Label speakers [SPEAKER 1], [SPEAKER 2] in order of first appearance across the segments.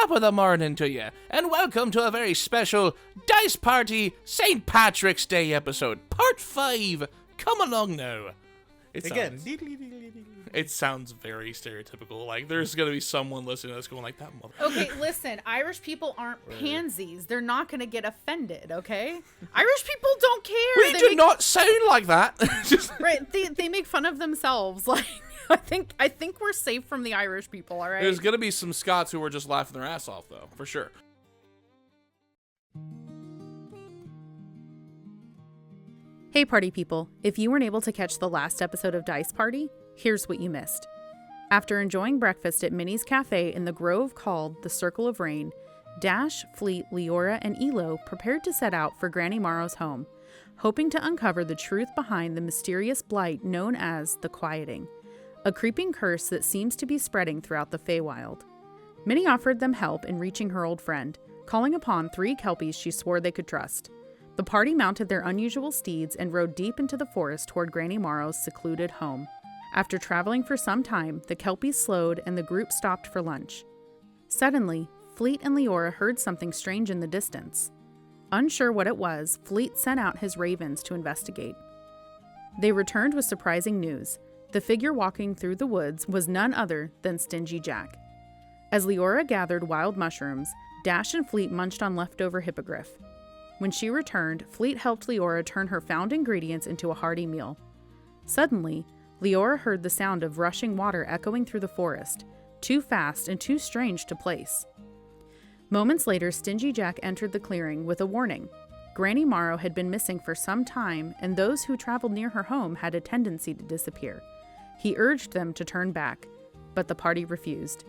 [SPEAKER 1] top of the morning to you, and welcome to a very special Dice Party St. Patrick's Day episode, Part 5. Come along now. It sounds very stereotypical. Like, there's going to be someone listening to this going like, that mother...
[SPEAKER 2] Okay, listen, Irish people aren't pansies. They're not going to get offended, okay? Irish people don't care.
[SPEAKER 1] We do not sound like that.
[SPEAKER 2] Right, they make fun of themselves. Like, I think we're safe from the Irish people, all right?
[SPEAKER 1] There's going to be some Scots who are just laughing their ass off, though, for sure.
[SPEAKER 2] Hey, party people. If you weren't able to catch the last episode of Dice Party, here's what you missed. After enjoying breakfast at Minnie's Cafe in the grove called the Circle of Rain, Dash, Fleet, Liora, and Elo prepared to set out for Granny Morrow's home, hoping to uncover the truth behind the mysterious blight known as the Quieting, a creeping curse that seems to be spreading throughout the Feywild. Minnie offered them help in reaching her old friend, calling upon 3 Kelpies she swore they could trust. The party mounted their unusual steeds and rode deep into the forest toward Granny Morrow's secluded home. After traveling for some time, the Kelpies slowed and the group stopped for lunch. Suddenly, Fleet and Liora heard something strange in the distance. Unsure what it was, Fleet sent out his ravens to investigate. They returned with surprising news. The figure walking through the woods was none other than Stingy Jack. As Liora gathered wild mushrooms, Dash and Fleet munched on leftover hippogriff. When she returned, Fleet helped Liora turn her found ingredients into a hearty meal. Suddenly, Liora heard the sound of rushing water echoing through the forest, too fast and too strange to place. Moments later, Stingy Jack entered the clearing with a warning. Granny Morrow had been missing for some time, and those who traveled near her home had a tendency to disappear. He urged them to turn back, but the party refused.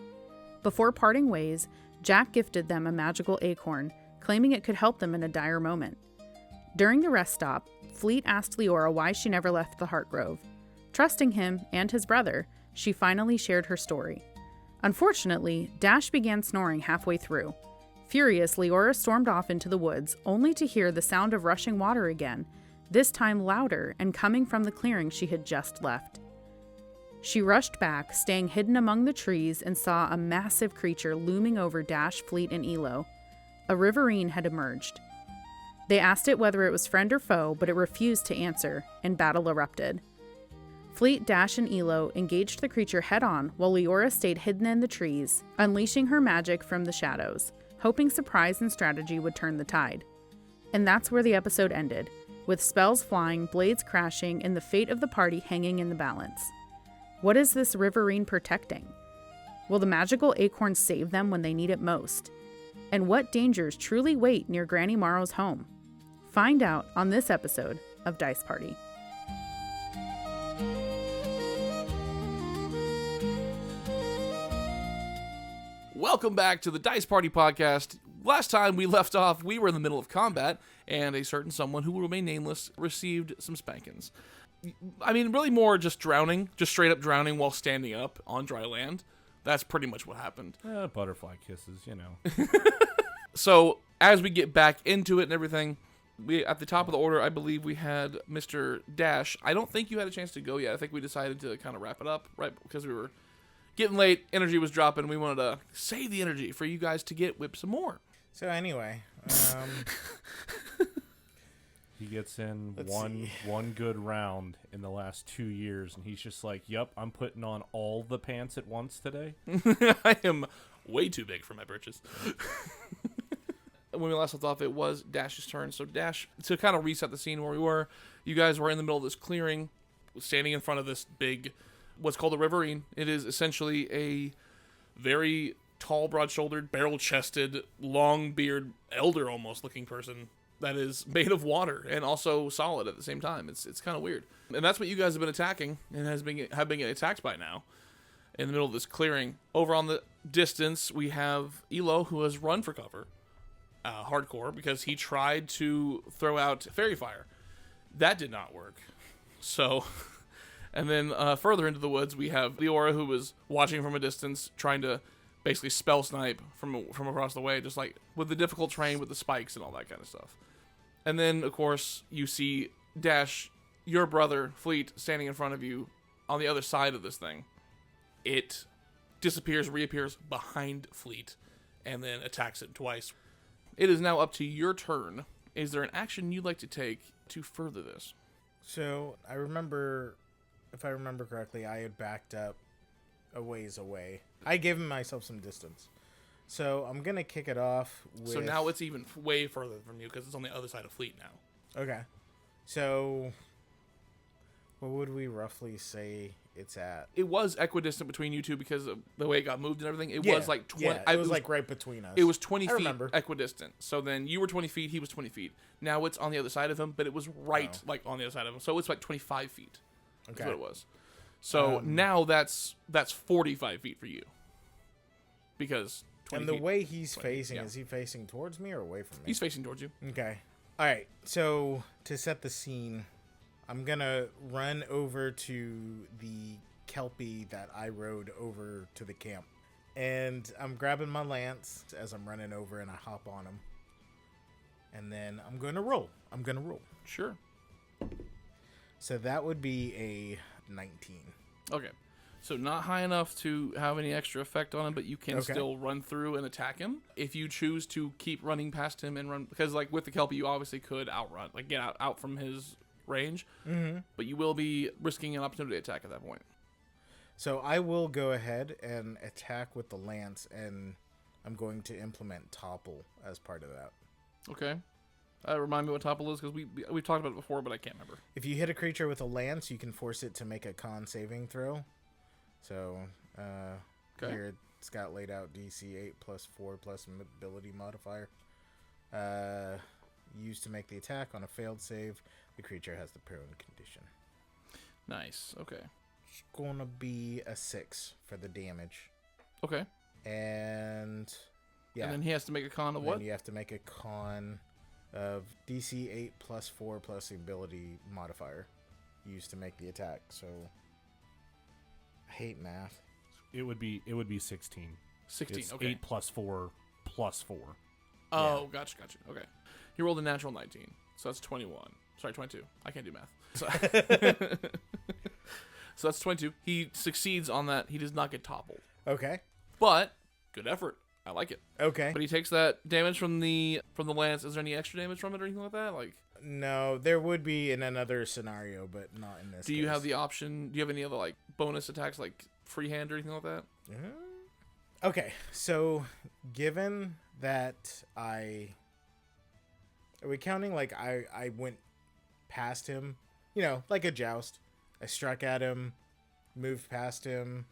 [SPEAKER 2] Before parting ways, Jack gifted them a magical acorn, claiming it could help them in a dire moment. During the rest stop, Fleet asked Liora why she never left the Heart Grove. Trusting him and his brother, she finally shared her story. Unfortunately, Dash began snoring halfway through. Furious, Liora stormed off into the woods, only to hear the sound of rushing water again, this time louder and coming from the clearing she had just left. She rushed back, staying hidden among the trees, and saw a massive creature looming over Dash, Fleet, and Elo. A riverine had emerged. They asked it whether it was friend or foe, but it refused to answer, and battle erupted. Fleet, Dash, and Elo engaged the creature head-on while Liora stayed hidden in the trees, unleashing her magic from the shadows, hoping surprise and strategy would turn the tide. And that's where the episode ended, with spells flying, blades crashing, and the fate of the party hanging in the balance. What is this riverine protecting? Will the magical acorn save them when they need it most? And what dangers truly wait near Granny Morrow's home? Find out on this episode of Dice Party.
[SPEAKER 1] Welcome back to the Dice Party podcast. Last time we left off, we were in the middle of combat, and a certain someone who will remain nameless received some spankings. I mean, really more just drowning, just straight up drowning while standing up on dry land. That's pretty much what happened.
[SPEAKER 3] Butterfly kisses, you know.
[SPEAKER 1] So, as we get back into it and everything, we at the top of the order, I believe we had Mr. Dash. I don't think you had a chance to go yet. I think we decided to kind of wrap it up, right? Because we were getting late, energy was dropping, we wanted to save the energy for you guys to get whip some more.
[SPEAKER 4] So anyway,
[SPEAKER 3] he gets in one good round in the last 2 years, and he's just like, "Yep, I'm putting on all the pants at once today."
[SPEAKER 1] I am way too big for my britches. When we last left off, it was Dash's turn. So Dash, to kind of reset the scene where we were, you guys were in the middle of this clearing, standing in front of this big, what's called a riverine. It is essentially a very tall, broad-shouldered, barrel-chested, long-beard, elder almost looking person that is made of water and also solid at the same time. It's kind of weird. And that's what you guys have been attacking and have been getting attacked by now in the middle of this clearing. Over on the distance, we have Elo, who has run for cover, hardcore, because he tried to throw out fairy fire. That did not work. So, and then further into the woods, we have Liora, who was watching from a distance, trying to basically spell snipe from across the way, just like with the difficult terrain with the spikes and all that kind of stuff. And then, of course, you see Dash, your brother, Fleet, standing in front of you on the other side of this thing. It disappears, reappears behind Fleet, and then attacks it twice. It is now up to your turn. Is there an action you'd like to take to further this?
[SPEAKER 4] So I remember, if I remember correctly, I had backed up a ways away. I gave myself some distance. So I'm going to kick it off with...
[SPEAKER 1] So now it's even way further from you because it's on the other side of Fleet now.
[SPEAKER 4] Okay. So what would we roughly say it's at?
[SPEAKER 1] It was equidistant between you two because of the way it got moved and everything. It was like 20.
[SPEAKER 4] Yeah, it was like right between us.
[SPEAKER 1] It was 20
[SPEAKER 4] I
[SPEAKER 1] feet
[SPEAKER 4] remember.
[SPEAKER 1] equidistant. So then you were 20 feet, he was 20 feet. Now it's on the other side of him, but it was right like on the other side of him. So it's like 25 feet.
[SPEAKER 4] Okay.
[SPEAKER 1] That's what it was. So now that's 45 feet for you. Because 20
[SPEAKER 4] And the
[SPEAKER 1] feet,
[SPEAKER 4] way he's
[SPEAKER 1] 20,
[SPEAKER 4] facing,
[SPEAKER 1] yeah.
[SPEAKER 4] is he facing towards me or away from me?
[SPEAKER 1] He's facing towards you.
[SPEAKER 4] Okay. All right. So to set the scene, I'm going to run over to the Kelpie that I rode over to the camp. And I'm grabbing my lance as I'm running over and I hop on him. And then I'm going to roll.
[SPEAKER 1] Sure.
[SPEAKER 4] So that would be a 19.
[SPEAKER 1] Okay. So not high enough to have any extra effect on him, but you can still run through and attack him. If you choose to keep running past him and run, because like with the Kelpie, you obviously could outrun, like get out from his range, but you will be risking an opportunity attack at that point.
[SPEAKER 4] So I will go ahead and attack with the lance, and I'm going to implement topple as part of that.
[SPEAKER 1] Okay. Remind me what topple is, because we've talked about it before, but I can't remember.
[SPEAKER 4] If you hit a creature with a lance, you can force it to make a con saving throw. So here it's got laid out DC 8 plus 4 plus ability modifier. Used to make the attack. On a failed save, the creature has the prone condition.
[SPEAKER 1] Nice. Okay.
[SPEAKER 4] It's going to be a 6 for the damage.
[SPEAKER 1] Okay.
[SPEAKER 4] And yeah.
[SPEAKER 1] And then he has to make a con of
[SPEAKER 4] And
[SPEAKER 1] what?
[SPEAKER 4] then you have to make a con of DC 8 plus 4 plus the ability modifier used to make the attack. So I hate math.
[SPEAKER 3] It would be 16.
[SPEAKER 1] 16.
[SPEAKER 3] It's
[SPEAKER 1] Okay.
[SPEAKER 3] 8 plus 4 plus 4.
[SPEAKER 1] Oh, gotcha. Okay. He rolled a natural 19, so that's 21. Sorry, 22. I can't do math. So, so that's 22. He succeeds on that. He does not get toppled.
[SPEAKER 4] Okay.
[SPEAKER 1] But good effort. I like it.
[SPEAKER 4] Okay.
[SPEAKER 1] But he takes that damage from the lance. Is there any extra damage from it or anything like that? Like,
[SPEAKER 4] No, there would be in another scenario, but not in this.
[SPEAKER 1] do you have the option? Do you have any other like bonus attacks, like freehand or anything like that?
[SPEAKER 4] Okay, so given that are we counting like I went past him, like a joust. I struck at him, moved past him.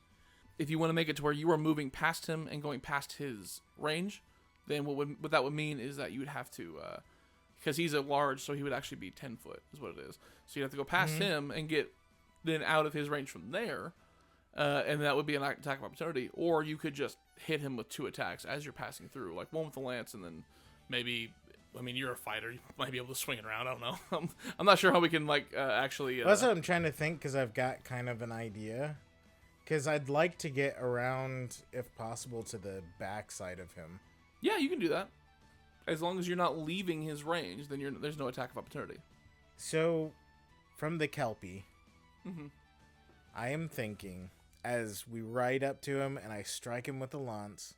[SPEAKER 1] If you want to make it to where you are moving past him and going past his range, then what that would mean is that you would have to, because he's a large, so he would actually be 10 foot is what it is. So you'd have to go past him and get then out of his range from there, and that would be an attack of opportunity. Or you could just hit him with 2 attacks as you're passing through, like one with the lance, and then maybe, I mean, you're a fighter, you might be able to swing it around. I don't know. I'm not sure how we can actually.
[SPEAKER 4] That's what I'm trying to think, because I've got kind of an idea. Because I'd like to get around, if possible, to the back side of him.
[SPEAKER 1] Yeah, you can do that. As long as you're not leaving his range, then there's no attack of opportunity.
[SPEAKER 4] So, from the Kelpie, I am thinking, as we ride up to him and I strike him with the lance,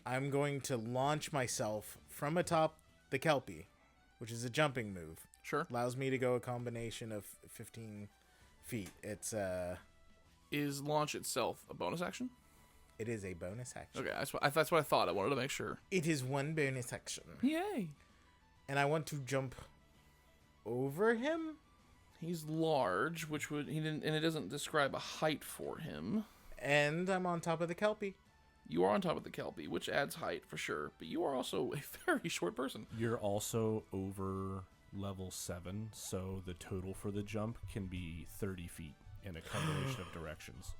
[SPEAKER 4] I'm going to launch myself from atop the Kelpie, which is a jumping move.
[SPEAKER 1] Sure.
[SPEAKER 4] Allows me to go a combination of 15 feet.
[SPEAKER 1] Is launch itself a bonus action?
[SPEAKER 4] It is a bonus action.
[SPEAKER 1] Okay, that's what I thought. I wanted to make sure.
[SPEAKER 4] It is one bonus action.
[SPEAKER 1] Yay!
[SPEAKER 4] And I want to jump over him?
[SPEAKER 1] He's large, and it doesn't describe a height for him.
[SPEAKER 4] And I'm on top of the Kelpie.
[SPEAKER 1] You are on top of the Kelpie, which adds height for sure, but you are also a very short person.
[SPEAKER 3] You're also over level 7, so the total for the jump can be 30 feet in a combination of directions.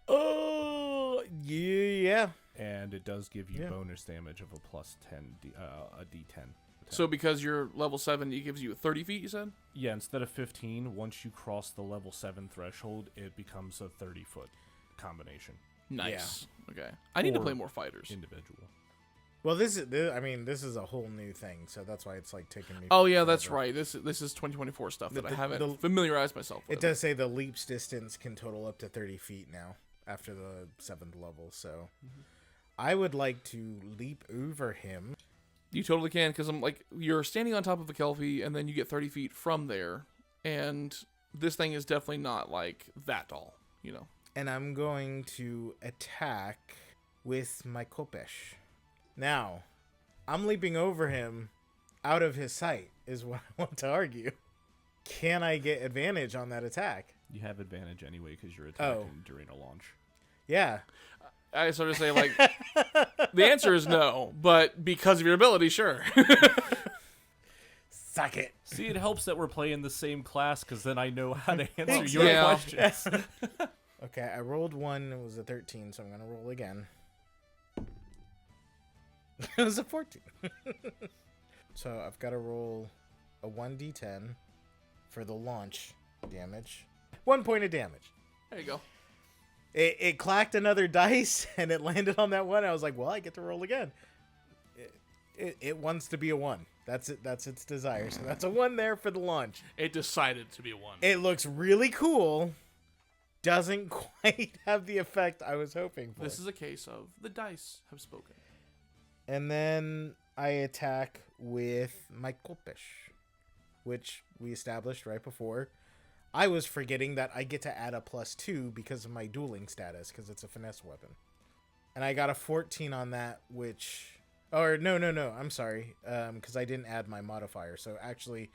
[SPEAKER 4] Oh, yeah.
[SPEAKER 3] And it does give you bonus damage of a plus 10, a d10.
[SPEAKER 1] So because you're level 7, it gives you 30 feet, you said?
[SPEAKER 3] Yeah, instead of 15, once you cross the level 7 threshold, it becomes a 30-foot combination.
[SPEAKER 1] Nice. Yeah. Okay. I need to play more fighters.
[SPEAKER 3] Individual.
[SPEAKER 4] Well, this is a whole new thing, so that's why it's like taking me.
[SPEAKER 1] Oh yeah, that's right. This is 2024 stuff that I haven't familiarized myself with.
[SPEAKER 4] It does say the leap's distance can total up to 30 feet now after the 7th level. So I would like to leap over him.
[SPEAKER 1] You totally can, because I'm like, you're standing on top of a Kelpie, and then you get 30 feet from there, and this thing is definitely not like that tall, you know.
[SPEAKER 4] And I'm going to attack with my Kopesh. Now, I'm leaping over him out of his sight, is what I want to argue. Can I get advantage on that attack?
[SPEAKER 3] You have advantage anyway because you're attacking during a launch.
[SPEAKER 4] Yeah.
[SPEAKER 1] I sort of say, like, the answer is no, but because of your ability, sure.
[SPEAKER 4] Suck it.
[SPEAKER 3] See, it helps that we're playing the same class because then I know how to answer your
[SPEAKER 1] Yeah.
[SPEAKER 3] questions.
[SPEAKER 4] Okay, I rolled 1. It was a 13, so I'm going to roll again. It was a 14. So I've got to roll a 1d10 for the launch damage. 1 point of damage.
[SPEAKER 1] There you go.
[SPEAKER 4] It clacked another dice, and it landed on that one. I was like, well, I get to roll again. It wants to be a 1. That's it. That's its desire. So that's a 1 there for the launch.
[SPEAKER 1] It decided to be a 1.
[SPEAKER 4] It looks really cool. Doesn't quite have the effect I was hoping for.
[SPEAKER 1] This is a case of the dice have spoken.
[SPEAKER 4] And then I attack with my Kolpish, which we established right before. I was forgetting that I get to add a +2 because of my dueling status, because it's a finesse weapon. And I got a 14 on that, which... Or, no, I'm sorry, because I didn't add my modifier. So, actually,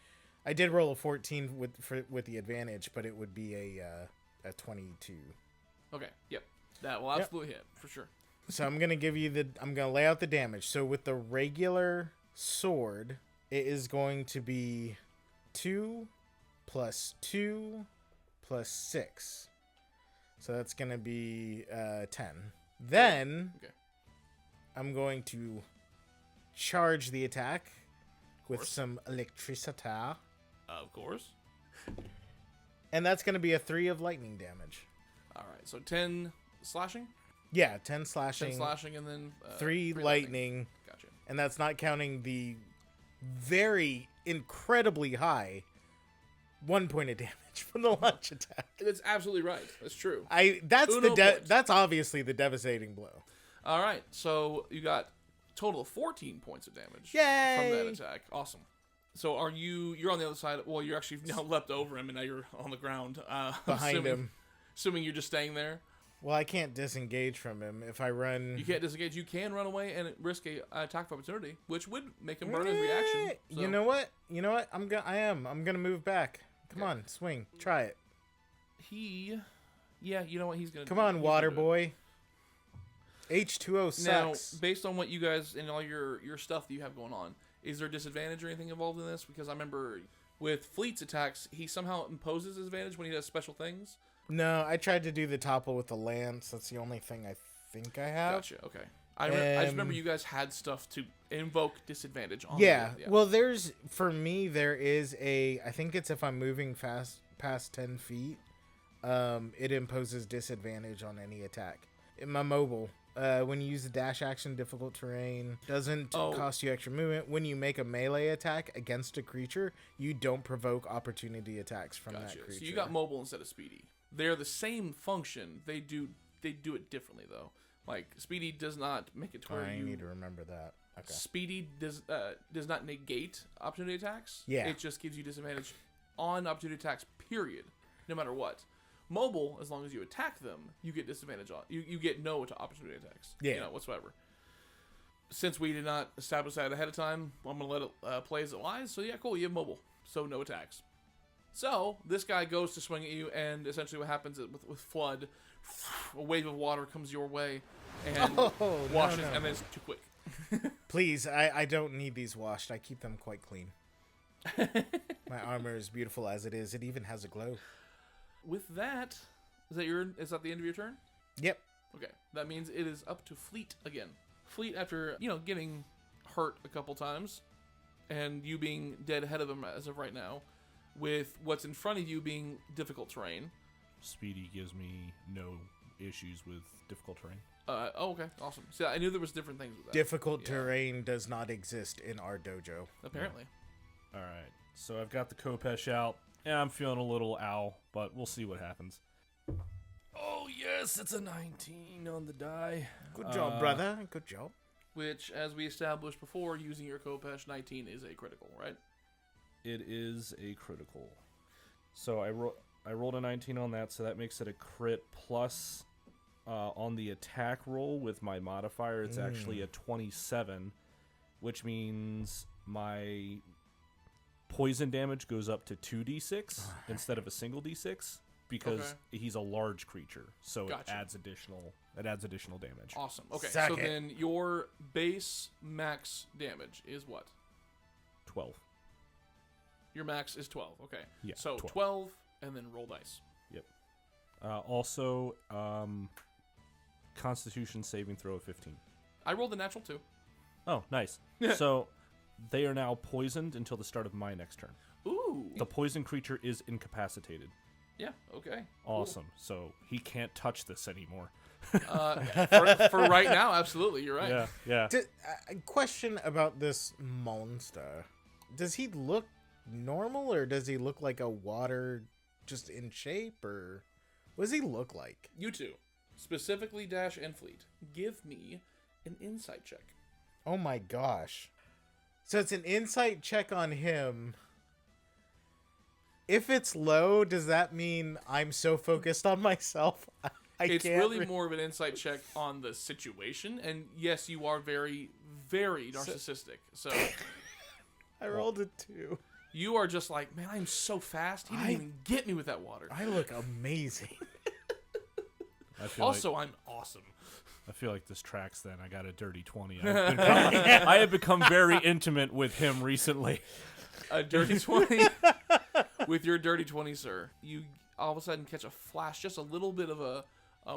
[SPEAKER 4] I did roll a 14 with the advantage, but it would be a 22.
[SPEAKER 1] Okay, yep. That will absolutely hit, for sure.
[SPEAKER 4] So, I'm going to give you I'm going to lay out the damage. So, with the regular sword, it is going to be 2 + 2 + 6. So that's going to be 10. Then
[SPEAKER 1] Okay.
[SPEAKER 4] I'm going to charge the attack with some electricity.
[SPEAKER 1] Of course.
[SPEAKER 4] And that's going to be a 3 of lightning damage.
[SPEAKER 1] All right, so 10 slashing?
[SPEAKER 4] Yeah, 10 slashing.
[SPEAKER 1] 10 slashing and then...
[SPEAKER 4] 3 lightning.
[SPEAKER 1] Gotcha.
[SPEAKER 4] And that's not counting the very incredibly high 1 point of damage from the launch attack.
[SPEAKER 1] That's absolutely right. That's true.
[SPEAKER 4] That's obviously the devastating blow.
[SPEAKER 1] All right, so you got a total of 14 points of damage
[SPEAKER 4] Yay!
[SPEAKER 1] from that attack. Awesome. So you're on the other side. Well, you're actually now leapt over him, and now you're on the ground.
[SPEAKER 4] Behind him.
[SPEAKER 1] Assuming you're just staying there.
[SPEAKER 4] Well, I can't disengage from him if I run.
[SPEAKER 1] You can't disengage. You can run away and risk a attack of opportunity, which would make him burn his reaction. So.
[SPEAKER 4] You know what? I'm gonna move back. Come on, swing. Try it.
[SPEAKER 1] Yeah, you know what he's gonna.
[SPEAKER 4] Come on, water boy. H2O sucks.
[SPEAKER 1] Now, based on what you guys and all your stuff that you have going on, is there disadvantage or anything involved in this? Because I remember with Fleet's attacks, he somehow imposes advantage when he does special things.
[SPEAKER 4] No, I tried to do the topple with the lance. That's the only thing I think I have.
[SPEAKER 1] Gotcha. Okay. I just remember you guys had stuff to invoke disadvantage on.
[SPEAKER 4] Yeah. Well, for me there is I think it's if I'm moving past 10 feet, it imposes disadvantage on any attack. In my mobile, when you use the dash action, difficult terrain doesn't cost you extra movement. When you make a melee attack against a creature, you don't provoke opportunity attacks from that creature.
[SPEAKER 1] So you got mobile instead of speedy. They're the same function. They do it differently though. Like speedy does not make it to where
[SPEAKER 4] I need to remember that. Okay.
[SPEAKER 1] Speedy does not negate opportunity attacks.
[SPEAKER 4] Yeah.
[SPEAKER 1] It just gives you disadvantage on opportunity attacks. Period. No matter what. Mobile, as long as you attack them, you get disadvantage on. You get no to opportunity attacks.
[SPEAKER 4] Yeah.
[SPEAKER 1] You know, whatsoever. Since we did not establish that ahead of time, I'm gonna let it play as it lies. So yeah, cool. You have mobile, so no attacks. So this guy goes to swing at you, and essentially what happens is with flood, a wave of water comes your way and washes, and then it's too quick.
[SPEAKER 4] Please, I don't need these washed. I keep them quite clean. My armor is beautiful as it is. It even has a glow.
[SPEAKER 1] With that, is that the end of your turn?
[SPEAKER 4] Yep.
[SPEAKER 1] Okay, that means it is up to Fleet again. Fleet, after getting hurt a couple times, and you being dead ahead of him as of right now, with what's in front of you being difficult terrain.
[SPEAKER 3] Speedy gives me no issues with difficult terrain.
[SPEAKER 1] Okay, awesome. See, I knew there was different things with that.
[SPEAKER 4] Difficult terrain does not exist in our dojo.
[SPEAKER 1] Apparently.
[SPEAKER 3] All right, so I've got the Kopesh out. Yeah, I'm feeling a little ow, but we'll see what happens.
[SPEAKER 1] Oh
[SPEAKER 3] Yes, it's a 19 on the die.
[SPEAKER 4] Good job, brother. Good job.
[SPEAKER 1] Which, as we established before, using your Kopesh, 19 is a critical, right?
[SPEAKER 3] It is a critical. So I rolled a 19 on that, so that makes it a crit plus on the attack roll with my modifier. It's actually a 27, which means my poison damage goes up to 2d6 instead of a single d6 because he's a large creature, so it adds additional damage.
[SPEAKER 1] Awesome. Okay,
[SPEAKER 4] Suck
[SPEAKER 1] so
[SPEAKER 4] it.
[SPEAKER 1] then your base max damage is what?
[SPEAKER 3] 12.
[SPEAKER 1] Your max is 12. Okay.
[SPEAKER 3] Yeah,
[SPEAKER 1] So
[SPEAKER 3] 12.
[SPEAKER 1] 12 and then roll dice.
[SPEAKER 3] Yep. Also, Constitution saving throw of 15.
[SPEAKER 1] I rolled a natural 2.
[SPEAKER 3] Oh, nice. So they are now poisoned until the start of my next turn.
[SPEAKER 1] Ooh.
[SPEAKER 3] The poison creature is incapacitated.
[SPEAKER 1] Yeah. Okay.
[SPEAKER 3] Awesome. So he can't touch this anymore.
[SPEAKER 1] For right now, absolutely. You're right.
[SPEAKER 3] Yeah.
[SPEAKER 4] A question about this monster. Does he look normal, or does he look like a water just in shape, or what does he look like?
[SPEAKER 1] You two, specifically Dash and Fleet, give me an insight check.
[SPEAKER 4] Oh my gosh. So it's an insight check on him. If it's low, does that mean I'm so focused on myself?
[SPEAKER 1] It's really more of an insight check on the situation, and yes, you are very, very narcissistic. So
[SPEAKER 4] I rolled a 2.
[SPEAKER 1] you are just like, man, I'm so fast. He didn't even get me with that water.
[SPEAKER 4] I look amazing.
[SPEAKER 1] Also, I'm awesome.
[SPEAKER 3] I feel like this tracks then. I got a dirty 20. I have become very intimate with him recently.
[SPEAKER 1] A dirty 20. With your dirty 20, sir, you all of a sudden catch a flash, just a little bit of a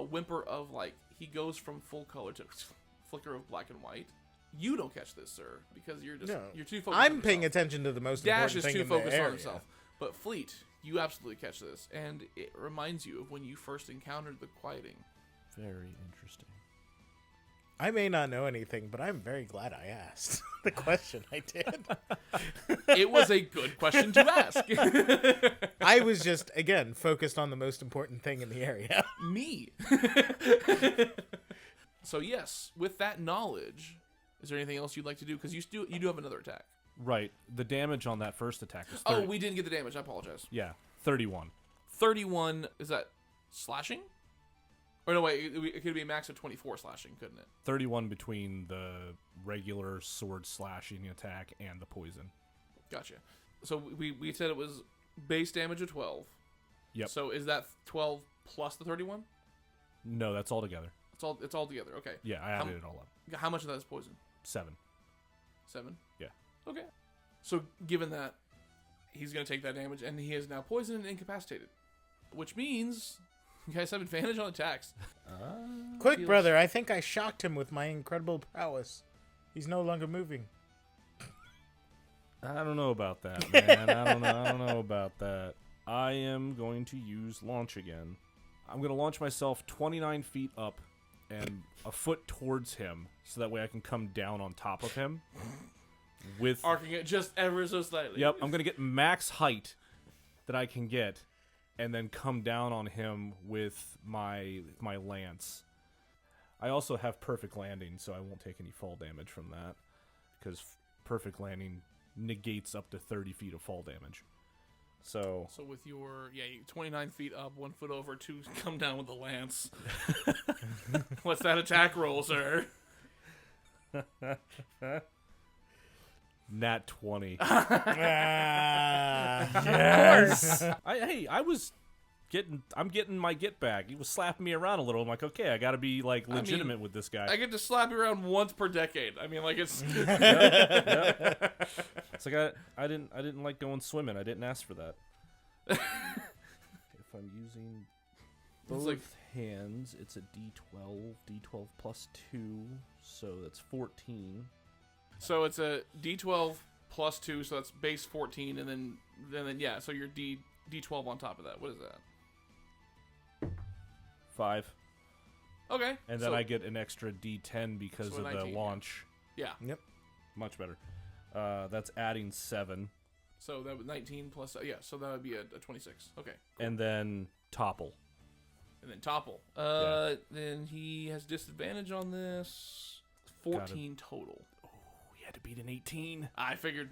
[SPEAKER 1] whimper of, like, he goes from full color to flicker of black and white. You don't catch this, sir, because you're too focused.
[SPEAKER 4] I'm paying attention to the most
[SPEAKER 1] Dash
[SPEAKER 4] important
[SPEAKER 1] is
[SPEAKER 4] thing
[SPEAKER 1] too
[SPEAKER 4] in the
[SPEAKER 1] focused on
[SPEAKER 4] area.
[SPEAKER 1] himself. But Fleet, you absolutely catch this, and it reminds you of when you first encountered the quieting.
[SPEAKER 3] Very interesting.
[SPEAKER 4] I may not know anything, but I'm very glad I asked the question I did.
[SPEAKER 1] It was a good question to ask.
[SPEAKER 4] I was just, again, focused on the most important thing in the area.
[SPEAKER 1] Me. So yes, with that knowledge, is there anything else you'd like to do? Because you do have another attack.
[SPEAKER 3] Right. The damage on that first attack was 30.
[SPEAKER 1] Oh, we didn't get the damage. I apologize.
[SPEAKER 3] Yeah, 31.
[SPEAKER 1] 31, is that slashing? Or no, wait, it could be a max of 24 slashing, couldn't it?
[SPEAKER 3] 31 between the regular sword slashing attack and the poison.
[SPEAKER 1] Gotcha. So we said it was base damage of 12.
[SPEAKER 3] Yep.
[SPEAKER 1] So is that 12 plus the 31?
[SPEAKER 3] No, that's all together.
[SPEAKER 1] It's all together. Okay.
[SPEAKER 3] Yeah, I added it all up.
[SPEAKER 1] How much of that is poison?
[SPEAKER 3] 7.
[SPEAKER 1] 7?
[SPEAKER 3] Yeah.
[SPEAKER 1] Okay. So given that, he's going to take that damage, and he is now poisoned and incapacitated. Which means you guys have advantage on attacks.
[SPEAKER 4] Quick, brother, I think I shocked him with my incredible prowess. He's no longer moving.
[SPEAKER 3] I don't know about that, man. I don't know about that. I am going to use launch again. I'm going to launch myself 29 feet up and a foot towards him, so that way I can come down on top of him. With
[SPEAKER 1] Arcing it just ever so slightly.
[SPEAKER 3] Yep, I'm going to get max height that I can get, and then come down on him with my lance. I also have perfect landing, so I won't take any fall damage from that, because perfect landing negates up to 30 feet of fall damage. So
[SPEAKER 1] with your 29 feet up, 1 foot over, 2 come down with the lance. What's that attack roll, sir?
[SPEAKER 3] Nat 20.
[SPEAKER 4] Yes.
[SPEAKER 3] I'm getting my get back. He was slapping me around a little. I'm like, okay, I got to be like legitimate with this guy.
[SPEAKER 1] I get to slap you around once per decade. I mean, like it's.
[SPEAKER 3] Yep. It's like I didn't like going swimming. I didn't ask for that. If I'm using both hands, it's a D12 plus 2, so that's 14.
[SPEAKER 1] So it's a D12 plus 2, so that's base 14, and then so your D12 on top of that. What is that?
[SPEAKER 3] 5.
[SPEAKER 1] Okay.
[SPEAKER 3] And then I get an extra D10 because of
[SPEAKER 1] 19,
[SPEAKER 3] the launch.
[SPEAKER 1] Yeah.
[SPEAKER 4] Yep.
[SPEAKER 3] Much better. That's adding 7.
[SPEAKER 1] So that was 19 plus, so that would be a 26. Okay. Cool.
[SPEAKER 3] And then topple.
[SPEAKER 1] And And then topple. Then he has disadvantage on this. 14 total.
[SPEAKER 3] Oh, he had to beat an 18.
[SPEAKER 1] I figured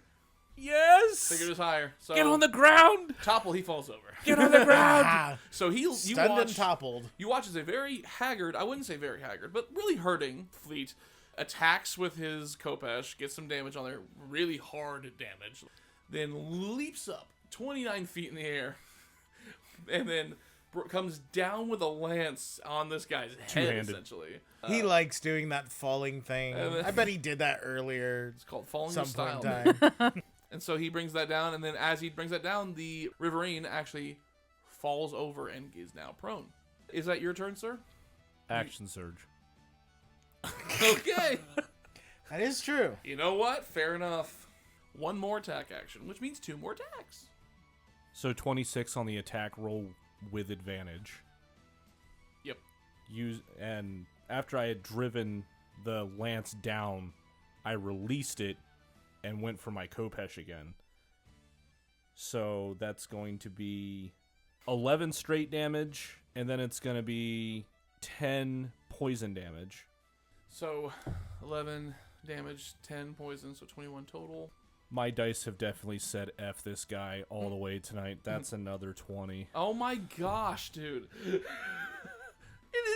[SPEAKER 3] Yes!
[SPEAKER 1] it was higher. So
[SPEAKER 3] Get on the ground!
[SPEAKER 1] topple, he falls over.
[SPEAKER 3] Get on the ground!
[SPEAKER 1] So you
[SPEAKER 4] Stunned
[SPEAKER 1] watch,
[SPEAKER 4] and toppled.
[SPEAKER 1] You watch as a very haggard, I wouldn't say very haggard, but really hurting Fleet attacks with his Khopesh, gets some damage on there, really hard damage, then leaps up 29 feet in the air, and then comes down with a lance on this guy's head,
[SPEAKER 3] Two-handed.
[SPEAKER 1] essentially.
[SPEAKER 4] He likes doing that falling thing. I bet he did that earlier.
[SPEAKER 1] It's called falling
[SPEAKER 4] Some
[SPEAKER 1] with style.
[SPEAKER 4] point in time.
[SPEAKER 1] And so he brings that down, and then as he brings that down, the Riverine actually falls over and is now prone. Is that your turn, sir?
[SPEAKER 3] Action surge.
[SPEAKER 1] Okay.
[SPEAKER 4] That is true.
[SPEAKER 1] You know what? Fair enough. One more attack action, which means 2 more attacks.
[SPEAKER 3] So 26 on the attack roll with advantage.
[SPEAKER 1] Yep.
[SPEAKER 3] And after I had driven the lance down, I released it and went for my Khopesh again. So that's going to be 11 straight damage, and then it's going to be 10 poison damage.
[SPEAKER 1] So 11 damage, 10 poison, so 21 total.
[SPEAKER 3] My dice have definitely said F this guy all the way tonight. That's another 20.
[SPEAKER 1] Oh my gosh, dude. It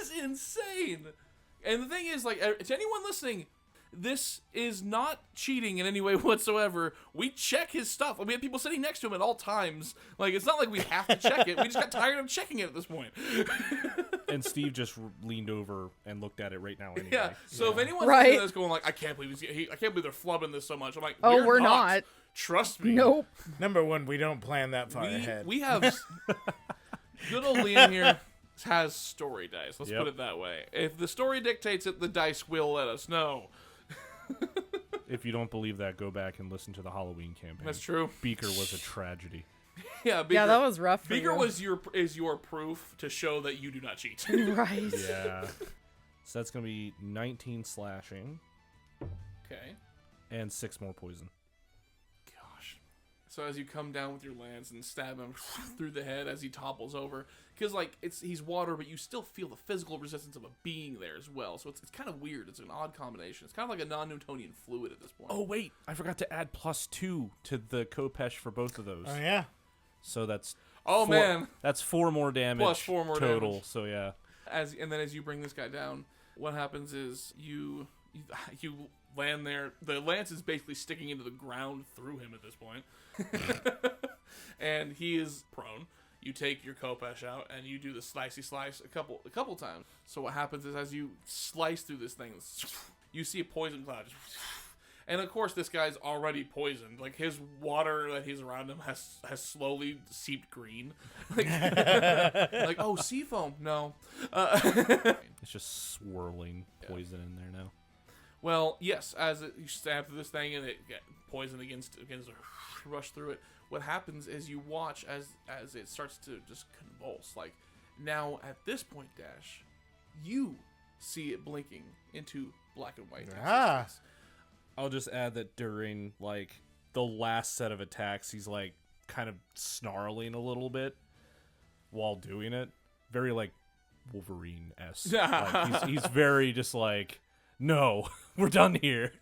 [SPEAKER 1] is insane. And the thing is, like, to anyone listening, this is not cheating in any way whatsoever. We check his stuff. We have people sitting next to him at all times. Like, it's not like we have to check it. We just got tired of checking it at this point.
[SPEAKER 3] And Steve just leaned over and looked at it right now anyway.
[SPEAKER 1] Yeah. So if anyone's
[SPEAKER 2] Right.
[SPEAKER 1] listening to this going like, I can't believe I can't believe they're flubbing this so much. I'm like,
[SPEAKER 2] Oh, we're not.
[SPEAKER 1] Trust me.
[SPEAKER 2] Nope.
[SPEAKER 4] Number one, we don't plan that far ahead.
[SPEAKER 1] We have good old Liam here has story dice. Let's
[SPEAKER 3] Yep.
[SPEAKER 1] put it that way. If the story dictates it, the dice will let us know.
[SPEAKER 3] If you don't believe that, go back and listen to the Halloween campaign.
[SPEAKER 1] That's true.
[SPEAKER 3] Beaker was a tragedy.
[SPEAKER 1] Yeah, Beaker,
[SPEAKER 2] Yeah, that was rough for
[SPEAKER 1] Beaker
[SPEAKER 2] you.
[SPEAKER 1] is your proof to show that you do not cheat.
[SPEAKER 2] Right.
[SPEAKER 3] Yeah. So that's going to be 19 slashing
[SPEAKER 1] Okay.
[SPEAKER 3] and 6 more poison.
[SPEAKER 1] Gosh. So as you come down with your lance and stab him through the head as he topples over, because like he's water, but you still feel the physical resistance of a being there as well. So it's kind of weird. It's an odd combination. It's kind of like a non-Newtonian fluid at this point.
[SPEAKER 3] Oh, wait. I forgot to add +2 to the Khopesh for both of those.
[SPEAKER 4] Oh, yeah.
[SPEAKER 3] So that's...
[SPEAKER 1] Oh, man.
[SPEAKER 3] That's 4 more damage
[SPEAKER 1] Plus 4 more
[SPEAKER 3] total.
[SPEAKER 1] damage.
[SPEAKER 3] So, yeah.
[SPEAKER 1] And then as you bring this guy down, what happens is you land there. The lance is basically sticking into the ground through him at this point. And he is prone. You take your Khopesh out and you do the slicey slice a couple times. So what happens is as you slice through this thing, you see a poison cloud. And of course, this guy's already poisoned. Like his water that he's around him has slowly seeped green. Like oh, sea foam. No.
[SPEAKER 3] It's just swirling poison in there now.
[SPEAKER 1] Well, yes, as you stab through this thing and it poison begins to rush through it, what happens is you watch as it starts to just convulse. Like, now at this point, Dash, you see it blinking into black and white.
[SPEAKER 4] Ah.
[SPEAKER 1] existence.
[SPEAKER 3] I'll just add that during, like, the last set of attacks, he's, like, kind of snarling a little bit while doing it. Very, like, Wolverine-esque. Like, he's very just like, no, we're done here.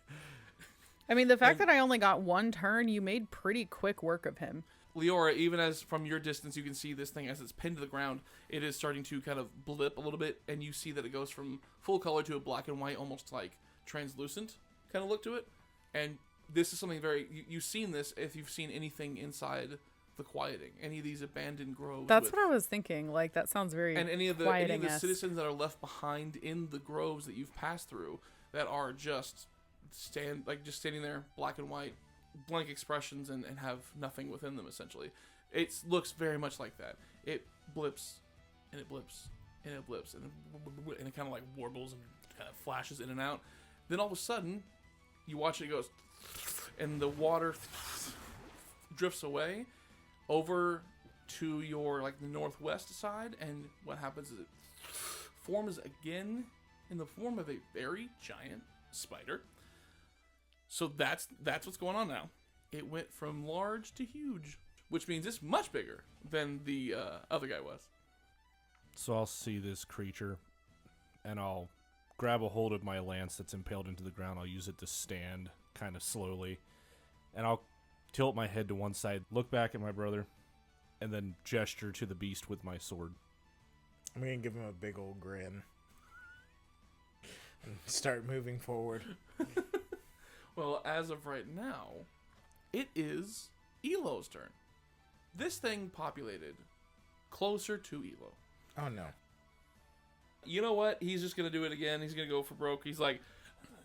[SPEAKER 2] I mean, the fact that I only got 1 turn, you made pretty quick work of him.
[SPEAKER 1] Liora, even as from your distance you can see this thing as it's pinned to the ground, it is starting to kind of blip a little bit, and you see that it goes from full color to a black and white, almost like translucent kind of look to it. And this is something very... You've seen this if you've seen anything inside the quieting. Any of these abandoned groves.
[SPEAKER 2] That's what I was thinking. Like, that sounds very
[SPEAKER 1] And any of the
[SPEAKER 2] quieting-esque.
[SPEAKER 1] citizens that are left behind in the groves that you've passed through that are just standing there, black and white, blank expressions, and have nothing within them, essentially. It looks very much like that. It blips, and it blips, and it blips, and it kind of like warbles and kind of flashes in and out. Then all of a sudden, you watch it goes, and the water drifts away over to your, like, the northwest side, and what happens is it forms again in the form of a very giant spider. So that's what's going on now. It went from large to huge, which means it's much bigger than the other guy was.
[SPEAKER 3] So I'll see this creature, and I'll grab a hold of my lance that's impaled into the ground. I'll use it to stand kind of slowly, and I'll tilt my head to one side, look back at my brother, and then gesture to the beast with my sword.
[SPEAKER 4] I'm going to give him a big old grin. And start moving forward.
[SPEAKER 1] Well, as of right now, it is Elo's turn. This thing populated closer to Elo.
[SPEAKER 4] Oh, no.
[SPEAKER 1] You know what? He's just going to do it again. He's going to go for broke. He's like,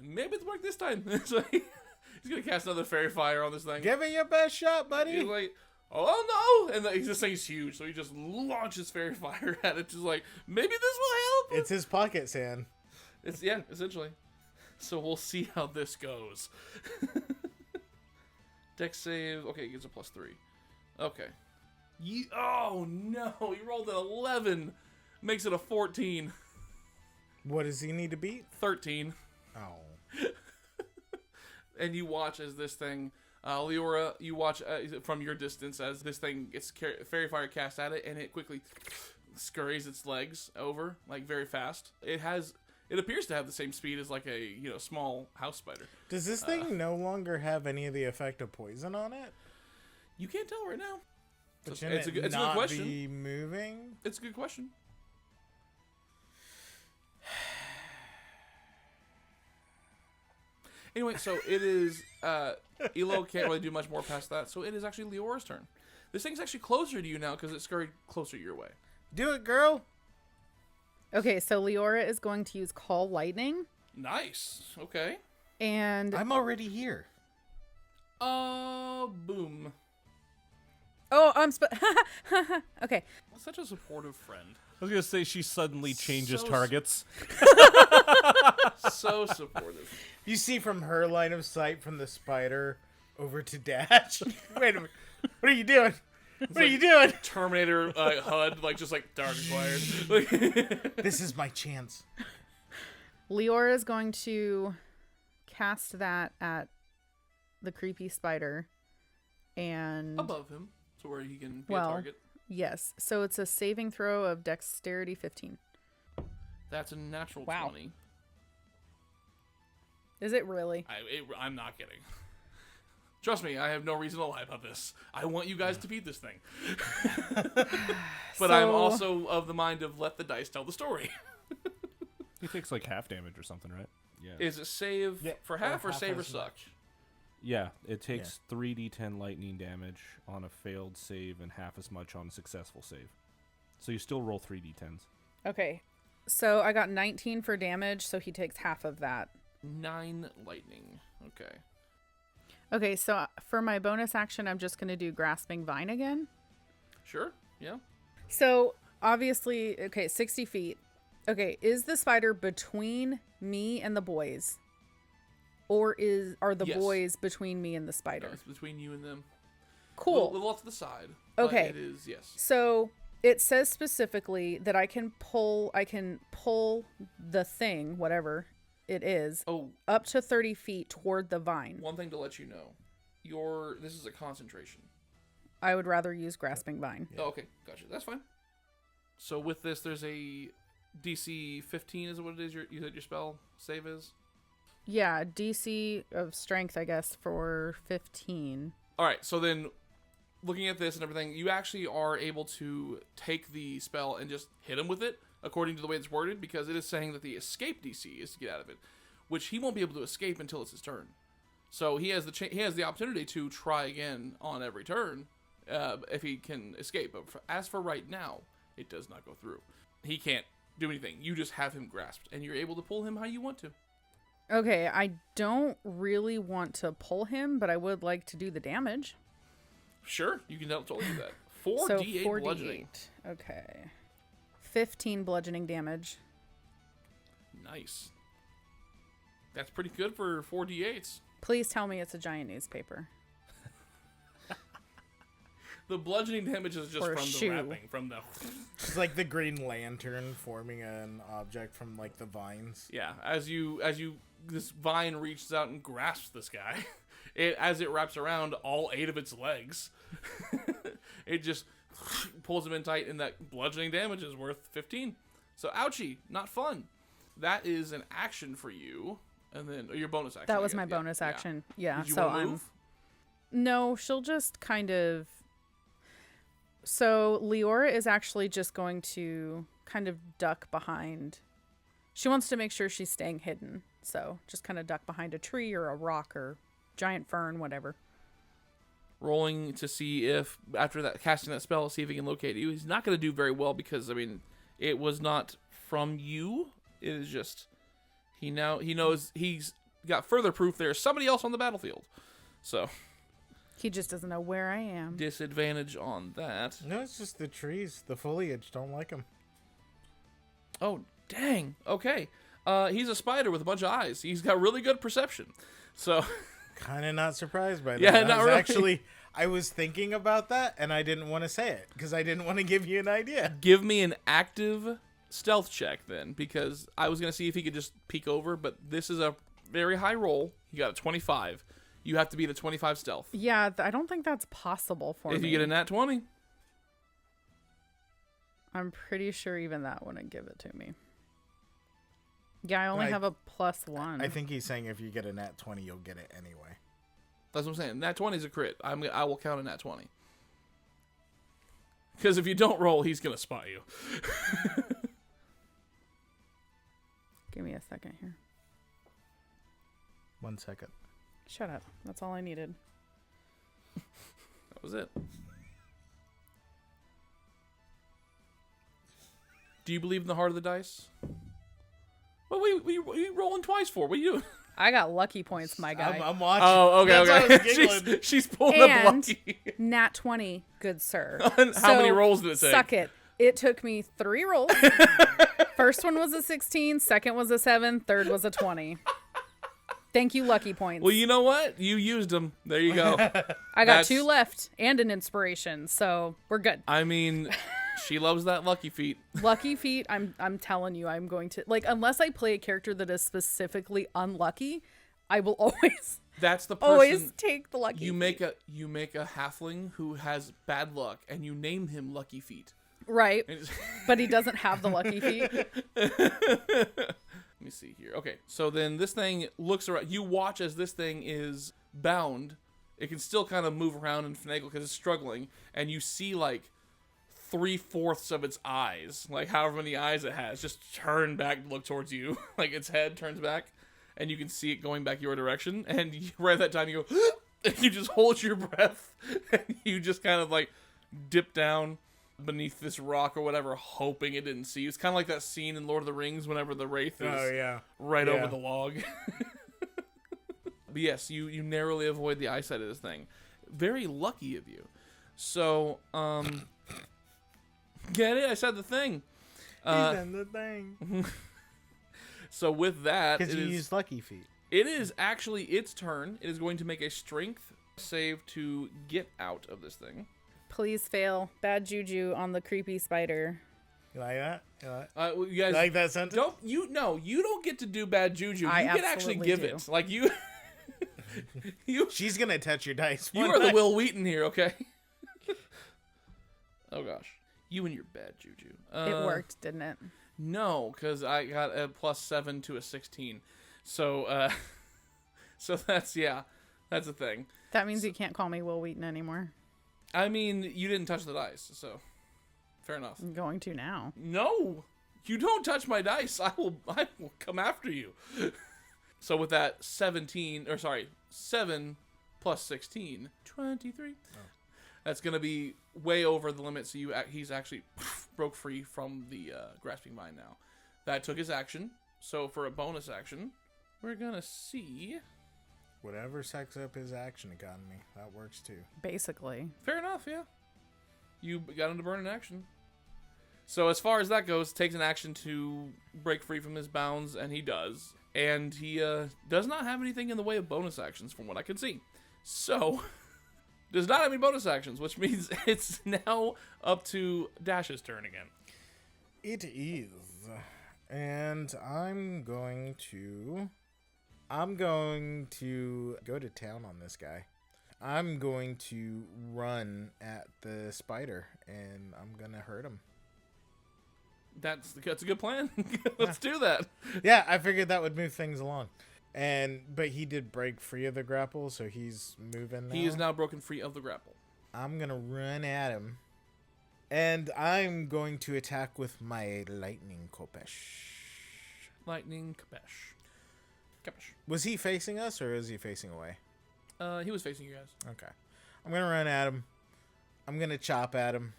[SPEAKER 1] maybe it's work this time. So he's going to cast another fairy fire on this thing.
[SPEAKER 4] Give it your best shot, buddy.
[SPEAKER 1] He's like, oh no! And this thing's huge, so he just launches fairy fire at it. Just like, maybe this will help.
[SPEAKER 4] It's his pocket sand.
[SPEAKER 1] Yeah, essentially. So we'll see how this goes. Dex save. Okay, he gets a +3. Okay. Oh no! He rolled an 11. Makes it a 14.
[SPEAKER 4] What does he need to beat?
[SPEAKER 1] 13.
[SPEAKER 4] Oh.
[SPEAKER 1] And you watch as this thing, Liora, you watch from your distance as this thing gets fairy fire cast at it, and it quickly scurries its legs over, like, very fast. It appears to have the same speed as, like, a, small house spider.
[SPEAKER 4] Does this thing no longer have any of the effect of poison on it?
[SPEAKER 1] You can't tell right now.
[SPEAKER 4] But
[SPEAKER 1] It's a good
[SPEAKER 4] not
[SPEAKER 1] question.
[SPEAKER 4] Be moving?
[SPEAKER 1] It's a good question. Anyway, so it is, Elo can't really do much more past that, so it is actually Leora's turn. This thing's actually closer to you now because it scurried closer your way.
[SPEAKER 4] Do it, girl.
[SPEAKER 2] Okay, so Liora is going to use Call Lightning.
[SPEAKER 1] Nice. Okay.
[SPEAKER 2] And...
[SPEAKER 4] I'm already here.
[SPEAKER 1] Boom.
[SPEAKER 2] Oh, I'm... Okay.
[SPEAKER 1] Such a supportive friend.
[SPEAKER 3] I was going to say she suddenly changes targets.
[SPEAKER 1] So supportive.
[SPEAKER 4] You see from her line of sight from the spider over to Dash. Wait a minute. What are you doing? What are you doing?
[SPEAKER 1] Terminator HUD, just like dark acquired.
[SPEAKER 4] This is my chance.
[SPEAKER 2] Liora is going to cast that at the creepy spider. And...
[SPEAKER 1] above him, so where he can be a target.
[SPEAKER 2] Yes. So it's a saving throw of Dexterity 15.
[SPEAKER 1] That's a natural
[SPEAKER 2] Wow.
[SPEAKER 1] 20.
[SPEAKER 2] Is it really?
[SPEAKER 1] I'm not kidding. Trust me, I have no reason to lie about this. I want you guys to beat this thing. But I'm also of the mind of let the dice tell the story.
[SPEAKER 3] He takes like half damage or something, right? Yeah.
[SPEAKER 1] Is it save for half or save or
[SPEAKER 4] as
[SPEAKER 1] suck?
[SPEAKER 4] much.
[SPEAKER 3] Yeah, it takes 3d10 lightning damage on a failed save and half as much on a successful save. So you still roll 3d10s.
[SPEAKER 2] Okay. So I got 19 for damage, so he takes half of that.
[SPEAKER 1] 9 lightning. Okay.
[SPEAKER 2] Okay, so for my bonus action, I'm just going to do Grasping Vine again.
[SPEAKER 1] Sure. Yeah.
[SPEAKER 2] So obviously, okay, 60 feet. Okay, is the spider between me and the boys? Or are the
[SPEAKER 1] Yes.
[SPEAKER 2] boys between me and the spider?
[SPEAKER 1] No, it's between you and them.
[SPEAKER 2] Cool.
[SPEAKER 1] A little off to the side.
[SPEAKER 2] Okay.
[SPEAKER 1] But it is, yes.
[SPEAKER 2] So it says specifically that I can pull the thing, whatever it is,
[SPEAKER 1] Oh,
[SPEAKER 2] up to 30 feet toward the vine.
[SPEAKER 1] one thing to let you know. This is a concentration.
[SPEAKER 2] I would rather use Grasping Vine.
[SPEAKER 1] Oh, okay. Gotcha. That's fine. So with this, there's a DC 15 is what it is you said your spell save is?
[SPEAKER 2] Yeah, DC of strength, I guess, for 15.
[SPEAKER 1] All right, so then looking at this and everything, you actually are able to take the spell and just hit him with it, according to the way it's worded, because it is saying that the escape DC is to get out of it, which he won't be able to escape until it's his turn. So he has the opportunity to try again on every turn if he can escape. But as for right now, it does not go through. He can't do anything. You just have him grasped, and you're able to pull him how you want to.
[SPEAKER 2] Okay, I don't really want to pull him, but I would like to do the damage.
[SPEAKER 1] Sure, you can totally do that. 4d8 bludgeoning.
[SPEAKER 2] Okay. 15 bludgeoning damage.
[SPEAKER 1] Nice. That's pretty good for 4d8s.
[SPEAKER 2] Please tell me it's a giant newspaper.
[SPEAKER 1] The bludgeoning damage is just
[SPEAKER 2] Or a
[SPEAKER 1] from
[SPEAKER 2] shoe.
[SPEAKER 1] the wrapping, from the...
[SPEAKER 4] It's like the Green Lantern forming an object from like the vines.
[SPEAKER 1] Yeah, as this vine reaches out and grasps this guy, as it wraps around all 8 of its legs, it just pulls him in tight, and that bludgeoning damage is worth 15. So, ouchie, not fun. That is an action for you, and then your bonus action.
[SPEAKER 2] That was my bonus action. Yeah.
[SPEAKER 1] Did you
[SPEAKER 2] so
[SPEAKER 1] want to move?
[SPEAKER 2] No, she'll just kind of. So Liora is actually just going to kind of duck behind. She wants to make sure she's staying hidden. So just kind of duck behind a tree or a rock or giant fern, whatever.
[SPEAKER 1] Rolling to see if, after that casting that spell, see if he can locate you. He's not going to do very well because, I mean, it was not from you. It is just, he knows he's got further proof there's somebody else on the battlefield. So.
[SPEAKER 2] He just doesn't know where I am.
[SPEAKER 1] Disadvantage on that.
[SPEAKER 4] No, it's just the trees. The foliage. Don't like them.
[SPEAKER 1] Oh, dang. Okay. He's a spider with a bunch of eyes. He's got really good perception. So.
[SPEAKER 4] Kind of not surprised by that.
[SPEAKER 1] Yeah, not really.
[SPEAKER 4] Actually, I was thinking about that, and I didn't want to say it because I didn't want to give you an idea.
[SPEAKER 1] Give me an active stealth check then, because I was going to see if he could just peek over, but this is a very high roll. You got a 25. You have to beat a 25 stealth.
[SPEAKER 2] Yeah, I don't think that's possible for me.
[SPEAKER 1] If you get a nat 20.
[SPEAKER 2] I'm pretty sure even that wouldn't give it to me. Yeah, I only have a +1.
[SPEAKER 4] I think he's saying if you get a nat 20, you'll get it anyway.
[SPEAKER 1] That's what I'm saying. Nat 20 is a crit. I will count a nat 20. Because if you don't roll, he's going to spot you.
[SPEAKER 2] Give me a second here.
[SPEAKER 4] 1 second.
[SPEAKER 2] Shut up. That's all I needed.
[SPEAKER 1] That was it. Do you believe in the heart of the dice? What are you rolling twice for? What are you doing?
[SPEAKER 2] I got lucky points, my guy.
[SPEAKER 4] I'm watching.
[SPEAKER 1] Oh, okay,
[SPEAKER 4] That's why I was
[SPEAKER 1] okay.
[SPEAKER 4] giggling.
[SPEAKER 1] She's pulling up lucky.
[SPEAKER 2] Nat 20, good sir.
[SPEAKER 1] How many rolls did it take?
[SPEAKER 2] Suck it. It took me 3 rolls. First one was a 16, second was a 7, third was a 20. Thank you, lucky points.
[SPEAKER 1] Well, you know what? You used them. There you go.
[SPEAKER 2] I got 2 left and an inspiration, so we're good.
[SPEAKER 1] I mean, she loves that lucky feat.
[SPEAKER 2] Lucky feat, I'm telling you, I'm going to, like, unless I play a character that is specifically unlucky, I will always
[SPEAKER 1] That's the person.
[SPEAKER 2] always take the lucky
[SPEAKER 1] you
[SPEAKER 2] feat.
[SPEAKER 1] make a halfling who has bad luck, and you name him Lucky Feet.
[SPEAKER 2] Right, but he doesn't have the lucky feat.
[SPEAKER 1] Let me see here. Okay, so then this thing looks around. You watch as this thing is bound. It can still kind of move around and finagle because it's struggling, and you see like 3/4 of its eyes, like however many eyes it has, just turn back to look towards you. Like its head turns back, and you can see it going back your direction. And right at that time, you go, and you just hold your breath, and you just kind of like dip down beneath this rock or whatever, hoping it didn't see you. It's kind of like that scene in Lord of the Rings whenever the Wraith is over the log. But yes, you narrowly avoid the eyesight of this thing. Very lucky of you. So, get it? I said the thing.
[SPEAKER 4] He's in the thing.
[SPEAKER 1] So with that,
[SPEAKER 4] Because you used lucky feet.
[SPEAKER 1] it is actually its turn. It is going to make a strength save to get out of this thing.
[SPEAKER 2] Please fail. Bad juju on the creepy spider.
[SPEAKER 4] You like that? You
[SPEAKER 1] Well, you guys
[SPEAKER 4] like that sentence?
[SPEAKER 1] you don't get to do bad juju.
[SPEAKER 2] I
[SPEAKER 1] You can actually
[SPEAKER 2] absolutely
[SPEAKER 1] give
[SPEAKER 2] do.
[SPEAKER 1] it. Like you
[SPEAKER 4] She's going to touch your dice.
[SPEAKER 1] You are the Will Wheaton here, okay? Oh gosh. You and your bad juju.
[SPEAKER 2] It worked, didn't it?
[SPEAKER 1] No, because I got a +7 to a 16. So so that's a thing.
[SPEAKER 2] That means you can't call me Will Wheaton anymore.
[SPEAKER 1] I mean, you didn't touch the dice, so fair plus.
[SPEAKER 2] I'm going to now.
[SPEAKER 1] No, you don't touch my dice. I will come after you. So with that 7 plus 16, 23. Oh. That's gonna be way over the limit. So he's actually broke free from the grasping vine now. That took his action. So for a bonus action, we're gonna see.
[SPEAKER 4] Whatever sucks up his action economy. That works too.
[SPEAKER 2] Basically.
[SPEAKER 1] Fair enough, yeah. You got him to burn an action. So as far as that goes, takes an action to break free from his bounds, and he does. And he does not have anything in the way of bonus actions from what I can see. So, does not have any bonus actions, which means it's now up to Dash's turn again.
[SPEAKER 4] It is. And I'm going to go to town on this guy. I'm going to run at the spider, and I'm going to hurt him.
[SPEAKER 1] That's a good plan. Let's do that.
[SPEAKER 4] Yeah, I figured that would move things along. But he did break free of the grapple, so he's moving now.
[SPEAKER 1] He is now broken free of the grapple.
[SPEAKER 4] I'm going to run at him. And I'm going to attack with my lightning kopesh.
[SPEAKER 1] Lightning Kapesh.
[SPEAKER 4] Was he facing us, or is he facing away?
[SPEAKER 1] He was facing you guys.
[SPEAKER 4] Okay. I'm going to run at him. I'm going to chop at him.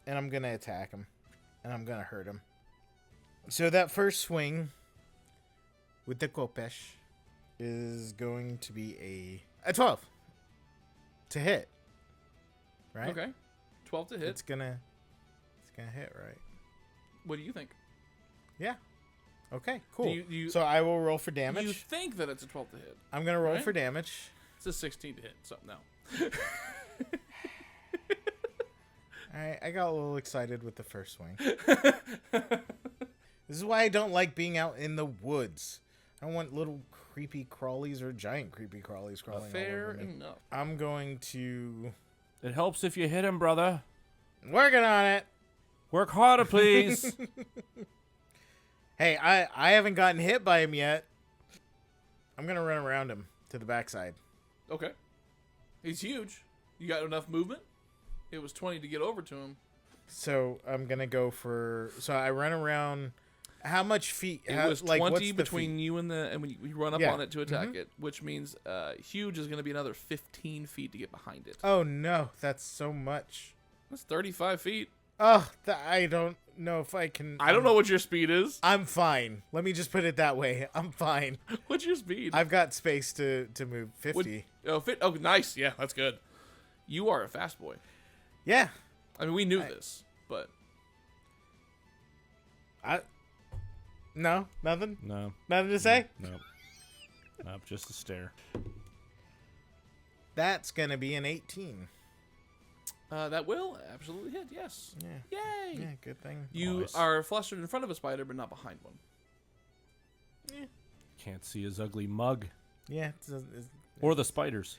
[SPEAKER 4] And I'm going to attack him. And I'm going to hurt him. So that first swing with the kopesh is going to be a 12 to hit. Right?
[SPEAKER 1] Okay. 12 to hit.
[SPEAKER 4] It's gonna hit, right?
[SPEAKER 1] What do you think?
[SPEAKER 4] Yeah. Okay, cool.
[SPEAKER 1] Do you,
[SPEAKER 4] so I will roll for damage.
[SPEAKER 1] You think that it's a 12 to hit.
[SPEAKER 4] I'm going to roll
[SPEAKER 1] right?
[SPEAKER 4] for damage.
[SPEAKER 1] It's a 16 to hit, so no.
[SPEAKER 4] Alright, I got a little excited with the first swing. This is why I don't like being out in the woods. I don't want little creepy crawlies or giant creepy crawlies crawling
[SPEAKER 1] Fair
[SPEAKER 4] all over me.
[SPEAKER 1] enough.
[SPEAKER 4] I'm going to...
[SPEAKER 3] It helps if you hit him, brother.
[SPEAKER 4] Working on it.
[SPEAKER 3] Work harder, please.
[SPEAKER 4] Hey, I haven't gotten hit by him yet. I'm going to run around him to the backside.
[SPEAKER 1] Okay. He's huge. You got enough movement? It was 20 to get over to him.
[SPEAKER 4] So I'm going to go for... So I run around... How much feet?
[SPEAKER 1] It was 20 between
[SPEAKER 4] feet?
[SPEAKER 1] you and when you run up
[SPEAKER 4] Yeah.
[SPEAKER 1] on it to attack it, which means huge is going to be another 15 feet to get behind it.
[SPEAKER 4] Oh, no. That's so much.
[SPEAKER 1] That's 35 feet.
[SPEAKER 4] Oh, I don't know if I can...
[SPEAKER 1] I don't know what your speed is.
[SPEAKER 4] I'm fine. Let me just put it that way. I'm fine.
[SPEAKER 1] What's your speed?
[SPEAKER 4] I've got space to move 50.
[SPEAKER 1] Oh, nice. Yeah, that's good. You are a fast boy.
[SPEAKER 4] Yeah.
[SPEAKER 1] I mean, we knew this, but...
[SPEAKER 4] No? Nothing?
[SPEAKER 3] No.
[SPEAKER 4] Nothing to say?
[SPEAKER 3] No. Nope, just a stare.
[SPEAKER 4] That's going to be an 18.
[SPEAKER 1] That will absolutely hit, yes.
[SPEAKER 4] Yeah.
[SPEAKER 1] Yay!
[SPEAKER 4] Yeah, good thing.
[SPEAKER 1] You
[SPEAKER 3] Nice.
[SPEAKER 1] are flustered in front of a spider, but not behind one.
[SPEAKER 3] Can't see his ugly mug.
[SPEAKER 4] Yeah, it
[SPEAKER 3] Or the spiders.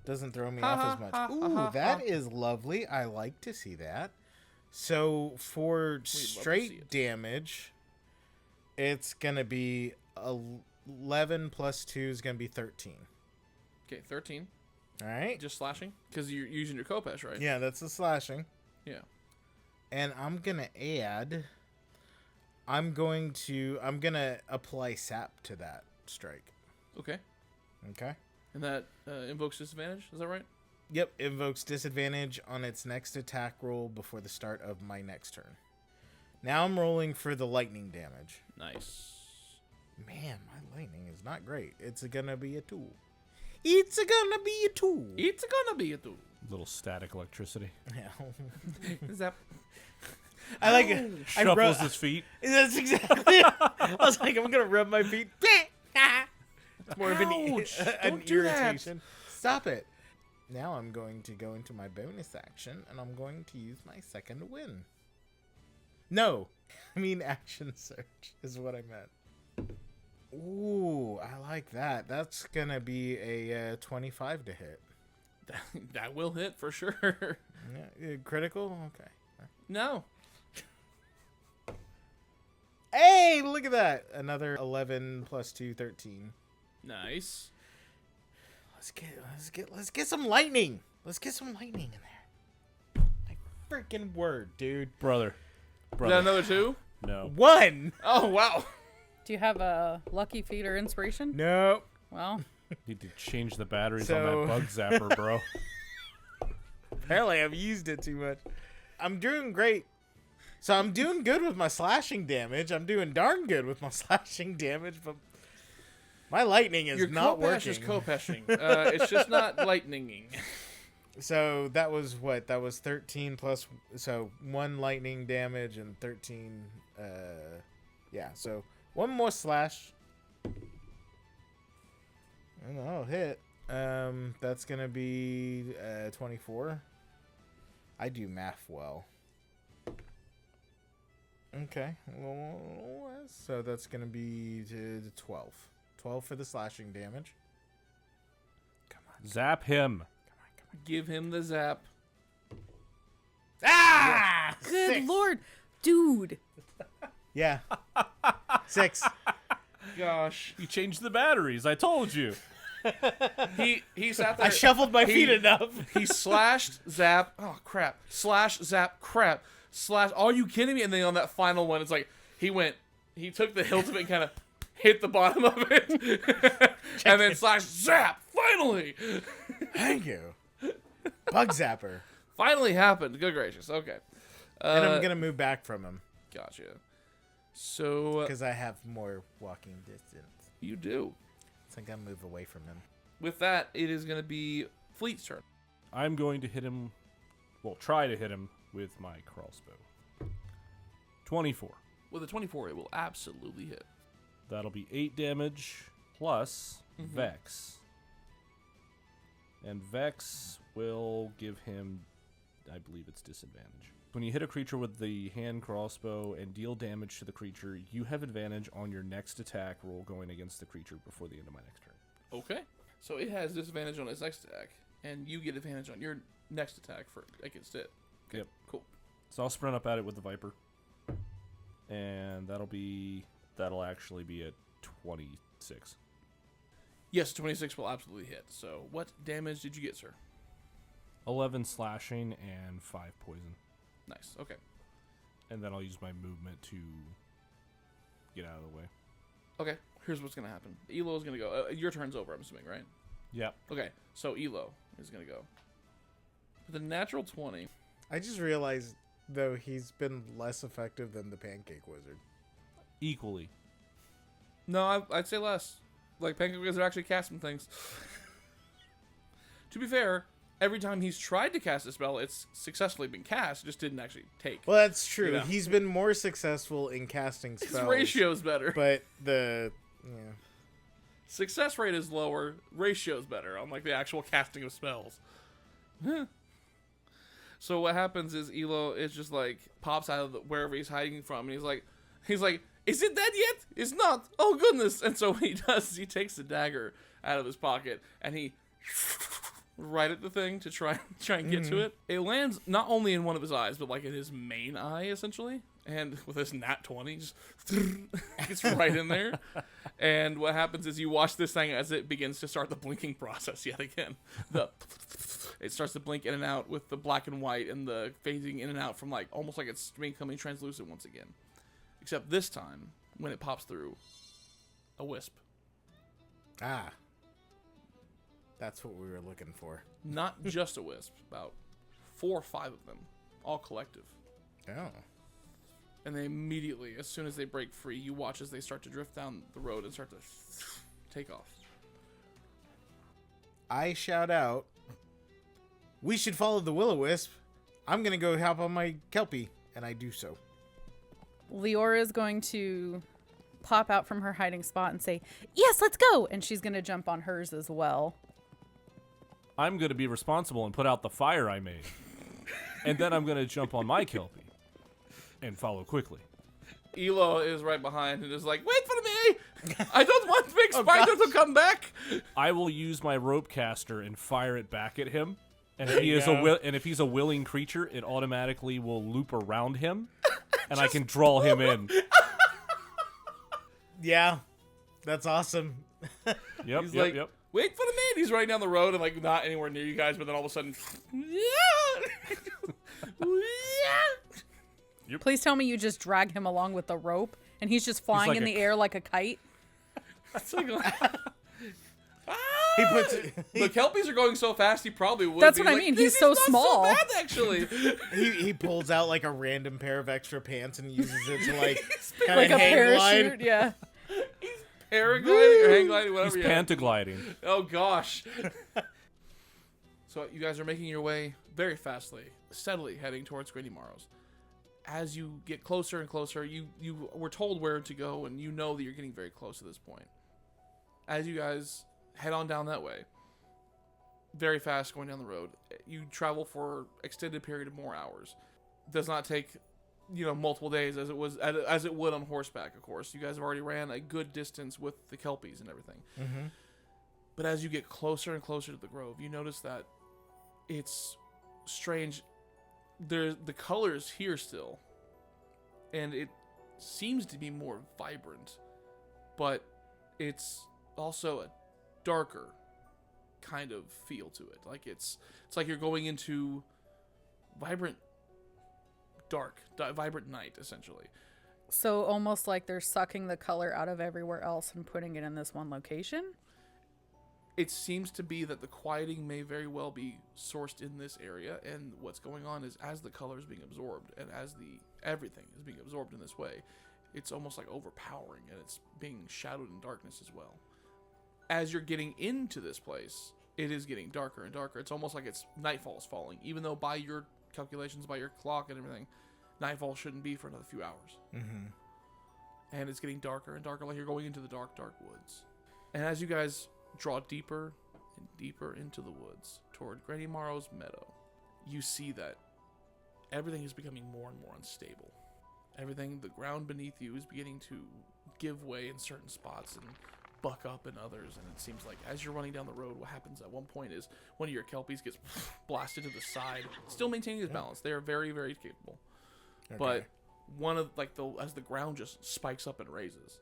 [SPEAKER 4] doesn't throw me off as much. Ooh, that is lovely. I like to see that. So for
[SPEAKER 1] see
[SPEAKER 4] straight
[SPEAKER 1] it.
[SPEAKER 4] damage, it's going to be 11 plus 2 is going to be 13.
[SPEAKER 1] Okay, 13.
[SPEAKER 4] All right?
[SPEAKER 1] Just slashing? Because you're using your Kopesh, right?
[SPEAKER 4] Yeah, that's the slashing.
[SPEAKER 1] Yeah.
[SPEAKER 4] And I'm going to add... I'm going to apply sap to that strike.
[SPEAKER 1] Okay.
[SPEAKER 4] Okay?
[SPEAKER 1] And that invokes disadvantage, is that right?
[SPEAKER 4] Yep, invokes disadvantage on its next attack roll before the start of my next turn. Now I'm rolling for the lightning damage.
[SPEAKER 1] Nice.
[SPEAKER 4] Man, my lightning is not great. It's gonna be a 2. It's gonna be a 2.
[SPEAKER 1] It's gonna be a 2.
[SPEAKER 3] Little static electricity.
[SPEAKER 4] Yeah.
[SPEAKER 1] Zap.
[SPEAKER 4] I like it. I
[SPEAKER 3] Shuffles his feet.
[SPEAKER 4] That's exactly it. I was like, I'm gonna rub my feet. It's more of
[SPEAKER 1] Ouch.
[SPEAKER 4] an
[SPEAKER 1] Don't do that.
[SPEAKER 4] irritation. Stop it. Now I'm going to go into my bonus action, and I'm going to use my second win. No, I mean action search is what I meant. Ooh, I like that. That's gonna be a 25 to hit.
[SPEAKER 1] That will hit for sure.
[SPEAKER 4] Yeah, critical. Okay.
[SPEAKER 1] No.
[SPEAKER 4] Hey, look at that! Another 11 plus 2, 13.
[SPEAKER 1] Nice.
[SPEAKER 4] Let's get some lightning. Let's get some lightning in there. My freaking word, dude.
[SPEAKER 3] Brother.
[SPEAKER 1] Is that another 2?
[SPEAKER 3] No.
[SPEAKER 4] 1.
[SPEAKER 1] Oh, wow.
[SPEAKER 2] Do you have a lucky feat or inspiration?
[SPEAKER 4] Nope.
[SPEAKER 2] Well,
[SPEAKER 3] Need to change the batteries
[SPEAKER 4] So-
[SPEAKER 3] on that bug zapper, bro.
[SPEAKER 4] Apparently, I've used it too much. I'm doing great. So I'm doing good with my slashing damage. I'm doing darn good with my slashing damage, but my lightning is
[SPEAKER 1] Your
[SPEAKER 4] not
[SPEAKER 1] Kopesh
[SPEAKER 4] working.
[SPEAKER 1] is Kopeshing. It's just not lightninging.
[SPEAKER 4] So that was what? That was 13 plus. So 1 lightning damage and 13. Yeah. So 1 more slash. And I'll hit. That's gonna be 24. I do math well. Okay. So that's gonna be 12. 12 for the slashing damage. Come on.
[SPEAKER 3] Zap him.
[SPEAKER 4] Come on.
[SPEAKER 1] Give him the zap.
[SPEAKER 4] Ah!
[SPEAKER 2] Good
[SPEAKER 4] 6.
[SPEAKER 2] lord. Dude.
[SPEAKER 4] Yeah. 6.
[SPEAKER 1] Gosh.
[SPEAKER 3] You changed the batteries. I told you.
[SPEAKER 1] He sat there.
[SPEAKER 4] I shuffled my feet enough.
[SPEAKER 1] He slashed, zap. Oh, crap. Slash, zap, crap. Slash. Are you kidding me? And then on that final one, it's like, he took the hilt of it and kind of hit the bottom of it. And then slash, zap. Finally.
[SPEAKER 4] Thank you. Bug zapper.
[SPEAKER 1] Finally happened. Good gracious. Okay.
[SPEAKER 4] And I'm going to move back from him.
[SPEAKER 1] Gotcha. So.
[SPEAKER 4] Because I have more walking distance.
[SPEAKER 1] You do.
[SPEAKER 4] So I'm going to move away from him.
[SPEAKER 1] With that, it is going to be Fleet's turn.
[SPEAKER 3] I'm going to hit him. Well, try to hit him with my crossbow. 24.
[SPEAKER 1] With a 24, it will absolutely hit.
[SPEAKER 3] That'll be 8 damage plus Vex. And Vex will give him, I believe it's disadvantage. When you hit a creature with the hand crossbow and deal damage to the creature, you have advantage on your next attack roll going against the creature before the end of my next turn.
[SPEAKER 1] Okay. So it has disadvantage on its next attack, and you get advantage on your next attack against it. Okay.
[SPEAKER 3] Yep.
[SPEAKER 1] Cool.
[SPEAKER 3] So I'll sprint up at it with the Viper. And that'll actually be a 26.
[SPEAKER 1] Yes, 26 will absolutely hit. So what damage did you get, sir?
[SPEAKER 3] 11 slashing and 5 poison.
[SPEAKER 1] Nice. Okay.
[SPEAKER 3] And then I'll use my movement to get out of the way.
[SPEAKER 1] Okay. Here's what's going to happen. Elo is going to go. Your turn's over, I'm assuming, right?
[SPEAKER 3] Yep.
[SPEAKER 1] Okay. So Elo is going to go. With a natural 20.
[SPEAKER 4] I just realized, though, he's been less effective than the Pancake Wizard.
[SPEAKER 3] Equally.
[SPEAKER 1] No, I'd say less. Like, Pancake Wizard actually cast some things. To be fair, every time he's tried to cast a spell, it's successfully been cast. It just didn't actually take.
[SPEAKER 4] Well, that's true.
[SPEAKER 1] You know.
[SPEAKER 4] He's been more successful in casting spells.
[SPEAKER 1] His ratio's better.
[SPEAKER 4] But the... Yeah.
[SPEAKER 1] Success rate is lower. Ratio's better on, like, the actual casting of spells. So what happens is Elo is just, like, pops out of wherever he's hiding from, and he's like, is it dead yet? It's not. Oh, goodness. And so what he does is he takes the dagger out of his pocket, and he right at the thing to try and get to it. It lands not only in one of his eyes, but, like, in his main eye, essentially. And with this nat 20, just gets right in there. And what happens is you watch this thing as it begins to start the blinking process yet again. It starts to blink in and out with the black and white and the phasing in and out from, like, almost like it's becoming translucent once again. Except this time, when it pops through, a wisp.
[SPEAKER 4] Ah. That's what we were looking for.
[SPEAKER 1] Not just a wisp, about 4 or 5 of them, all collective.
[SPEAKER 4] Oh.
[SPEAKER 1] And they immediately, as soon as they break free, you watch as they start to drift down the road and start to take off.
[SPEAKER 4] I shout out, we should follow the Will-O-Wisp. I'm going to go help on my Kelpie. And I do so.
[SPEAKER 2] Liora is going to pop out from her hiding spot and say, yes, let's go. And she's going to jump on hers as well.
[SPEAKER 3] I'm going to be responsible and put out the fire I made. And then I'm going to jump on my Kelpie and follow quickly.
[SPEAKER 1] Elo is right behind and is like, wait for me! I don't want Big Spider to come back!
[SPEAKER 3] I will use my rope caster and fire it back at him. And if he's a willing creature, it automatically will loop around him. And I can draw him in.
[SPEAKER 4] Yeah. That's awesome.
[SPEAKER 3] Yep,
[SPEAKER 1] He's
[SPEAKER 3] yep,
[SPEAKER 1] like,
[SPEAKER 3] yep.
[SPEAKER 1] wait for the man! He's right down the road and, like, not anywhere near you guys, but then all of a sudden,
[SPEAKER 2] Please tell me you just drag him along with the rope and he's just flying
[SPEAKER 3] like
[SPEAKER 2] in the air like a kite.
[SPEAKER 1] It's like,
[SPEAKER 4] He puts
[SPEAKER 1] the Kelpies are going so fast, he probably would.
[SPEAKER 2] That's
[SPEAKER 1] be
[SPEAKER 2] what I
[SPEAKER 1] like,
[SPEAKER 2] mean.
[SPEAKER 1] "This
[SPEAKER 2] He's so
[SPEAKER 1] is not
[SPEAKER 2] small."
[SPEAKER 1] So bad, actually.
[SPEAKER 4] he pulls out like a random pair of extra pants and uses it to like kind
[SPEAKER 2] Like
[SPEAKER 4] of
[SPEAKER 2] a
[SPEAKER 4] hang
[SPEAKER 2] parachute,
[SPEAKER 4] glide.
[SPEAKER 2] yeah.
[SPEAKER 1] He's paragliding or hang gliding, whatever.
[SPEAKER 3] He's
[SPEAKER 1] yeah.
[SPEAKER 3] pantagliding.
[SPEAKER 1] Oh gosh. So you guys are making your way very fastly, steadily heading towards Granny Morrow's. As you get closer and closer, you were told where to go, and you know that you're getting very close to this point. As you guys head on down that way, very fast going down the road, you travel for extended period of more hours. Does not take, multiple days as it would on horseback. Of course, you guys have already ran a good distance with the Kelpies and everything.
[SPEAKER 4] Mm-hmm.
[SPEAKER 1] But as you get closer and closer to the grove, you notice that it's strange. The colors here still, and it seems to be more vibrant, but it's also a darker kind of feel to it. Like it's like you're going into vibrant vibrant night, essentially.
[SPEAKER 2] So almost like they're sucking the color out of everywhere else and putting it in this one location?
[SPEAKER 1] It seems to be that the quieting may very well be sourced in this area, and what's going on is as the color is being absorbed and as everything is being absorbed in this way, it's almost like overpowering, and it's being shadowed in darkness as well. As you're getting into this place, it is getting darker and darker. It's almost like nightfall is falling, even though by your calculations, by your clock and everything, nightfall shouldn't be for another few hours.
[SPEAKER 4] Mm-hmm.
[SPEAKER 1] And it's getting darker and darker, like you're going into the dark, dark woods. And as you guys draw deeper and deeper into the woods toward Granny Morrow's meadow, you see that everything is becoming more and more unstable. Everything, the ground beneath you is beginning to give way in certain spots and buck up in others, and it seems like as you're running down the road, what happens at one point is one of your kelpies gets blasted to the side, still maintaining his balance. They are very, very capable. Okay. But one of as the ground just spikes up and raises,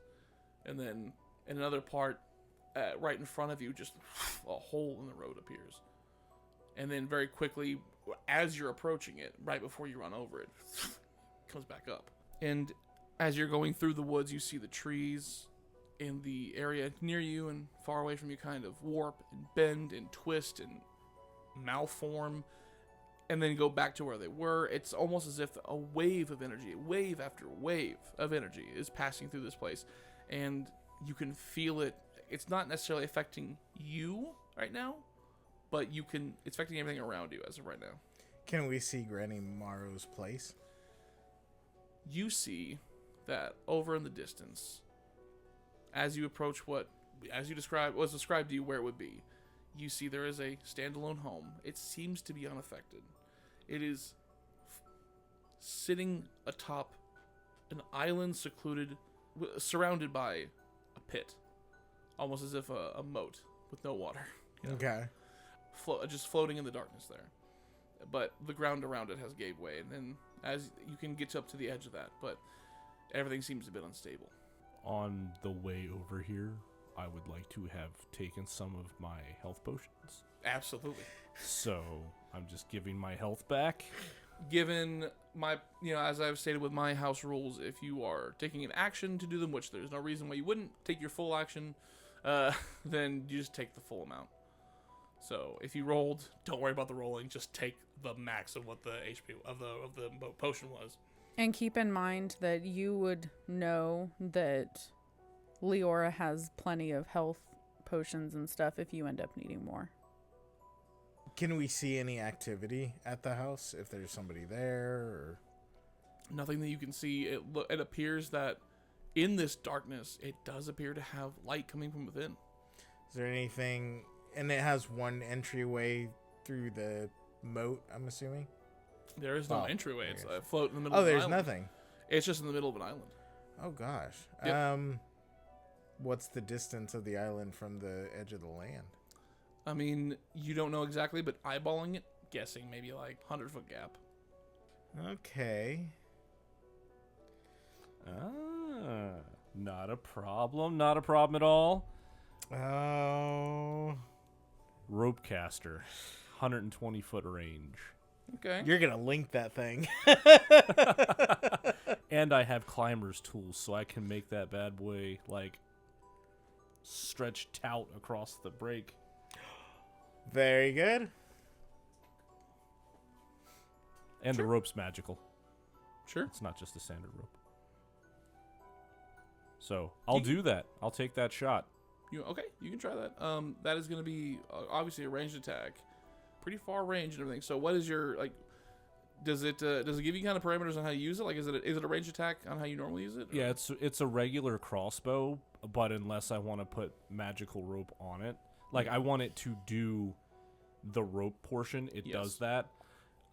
[SPEAKER 1] and then in another part, right in front of you, just a hole in the road appears, and then very quickly, as you're approaching it, right before you run over it, comes back up. And as you're going through the woods, you see the trees in the area near you and far away from you kind of warp and bend and twist and malform, and then go back to where they were. It's almost as if a wave of energy, wave after wave of energy, is passing through this place, and you can feel it. It's not necessarily affecting you right now, but it's affecting everything around you as of right now.
[SPEAKER 4] Can we see Granny Morrow's place?
[SPEAKER 1] You see that over in the distance, as you approach was described to you where it would be, you see there is a standalone home. It seems to be unaffected. It is sitting atop an island, secluded, surrounded by a pit, almost as if a moat with no water. You know?
[SPEAKER 4] Okay.
[SPEAKER 1] Just floating in the darkness there. But the ground around it has gave way, and then as you can get up to the edge of that, but everything seems a bit unstable.
[SPEAKER 3] On the way over here, I would like to have taken some of my health potions.
[SPEAKER 1] Absolutely.
[SPEAKER 3] So I'm just giving my health back.
[SPEAKER 1] Given my, as I've stated with my house rules, if you are taking an action to do them, which there's no reason why you wouldn't take your full action, then you just take the full amount. So if you rolled, don't worry about the rolling. Just take the max of what the HP of the potion was.
[SPEAKER 2] And keep in mind that you would know that Liora has plenty of health potions and stuff if you end up needing more.
[SPEAKER 4] Can we see any activity at the house if there's somebody there? Or?
[SPEAKER 1] Nothing that you can see. It appears that in this darkness, it does appear to have light coming from within.
[SPEAKER 4] Is there anything? And it has one entryway through the moat, I'm assuming?
[SPEAKER 1] There is no entryway. It's a float in the middle of
[SPEAKER 4] an
[SPEAKER 1] an island.
[SPEAKER 4] There's nothing.
[SPEAKER 1] It's just in the middle of an island.
[SPEAKER 4] Oh, gosh.
[SPEAKER 1] Yep.
[SPEAKER 4] What's the distance of the island from the edge of the land?
[SPEAKER 1] I mean, you don't know exactly, but eyeballing it, guessing maybe like 100-foot gap.
[SPEAKER 4] Okay.
[SPEAKER 3] Not a problem. Not a problem at all.
[SPEAKER 4] Oh.
[SPEAKER 3] Rope caster, 120-foot range.
[SPEAKER 1] Okay.
[SPEAKER 4] You're going to link that thing.
[SPEAKER 3] And I have climber's tools, so I can make that bad boy, stretched out across the break.
[SPEAKER 4] Very good.
[SPEAKER 3] And the rope's magical.
[SPEAKER 1] Sure.
[SPEAKER 3] It's not just a standard rope. So I'll do that. I'll take that shot.
[SPEAKER 1] You can try that. That is going to be obviously a ranged attack, pretty far range and everything. So what is your Does it give you kind of parameters on how you use it? Is it a ranged attack on how you normally use it? Or?
[SPEAKER 3] Yeah, it's a regular crossbow, but unless I want to put magical rope on it, I want it to do the rope portion. It does that.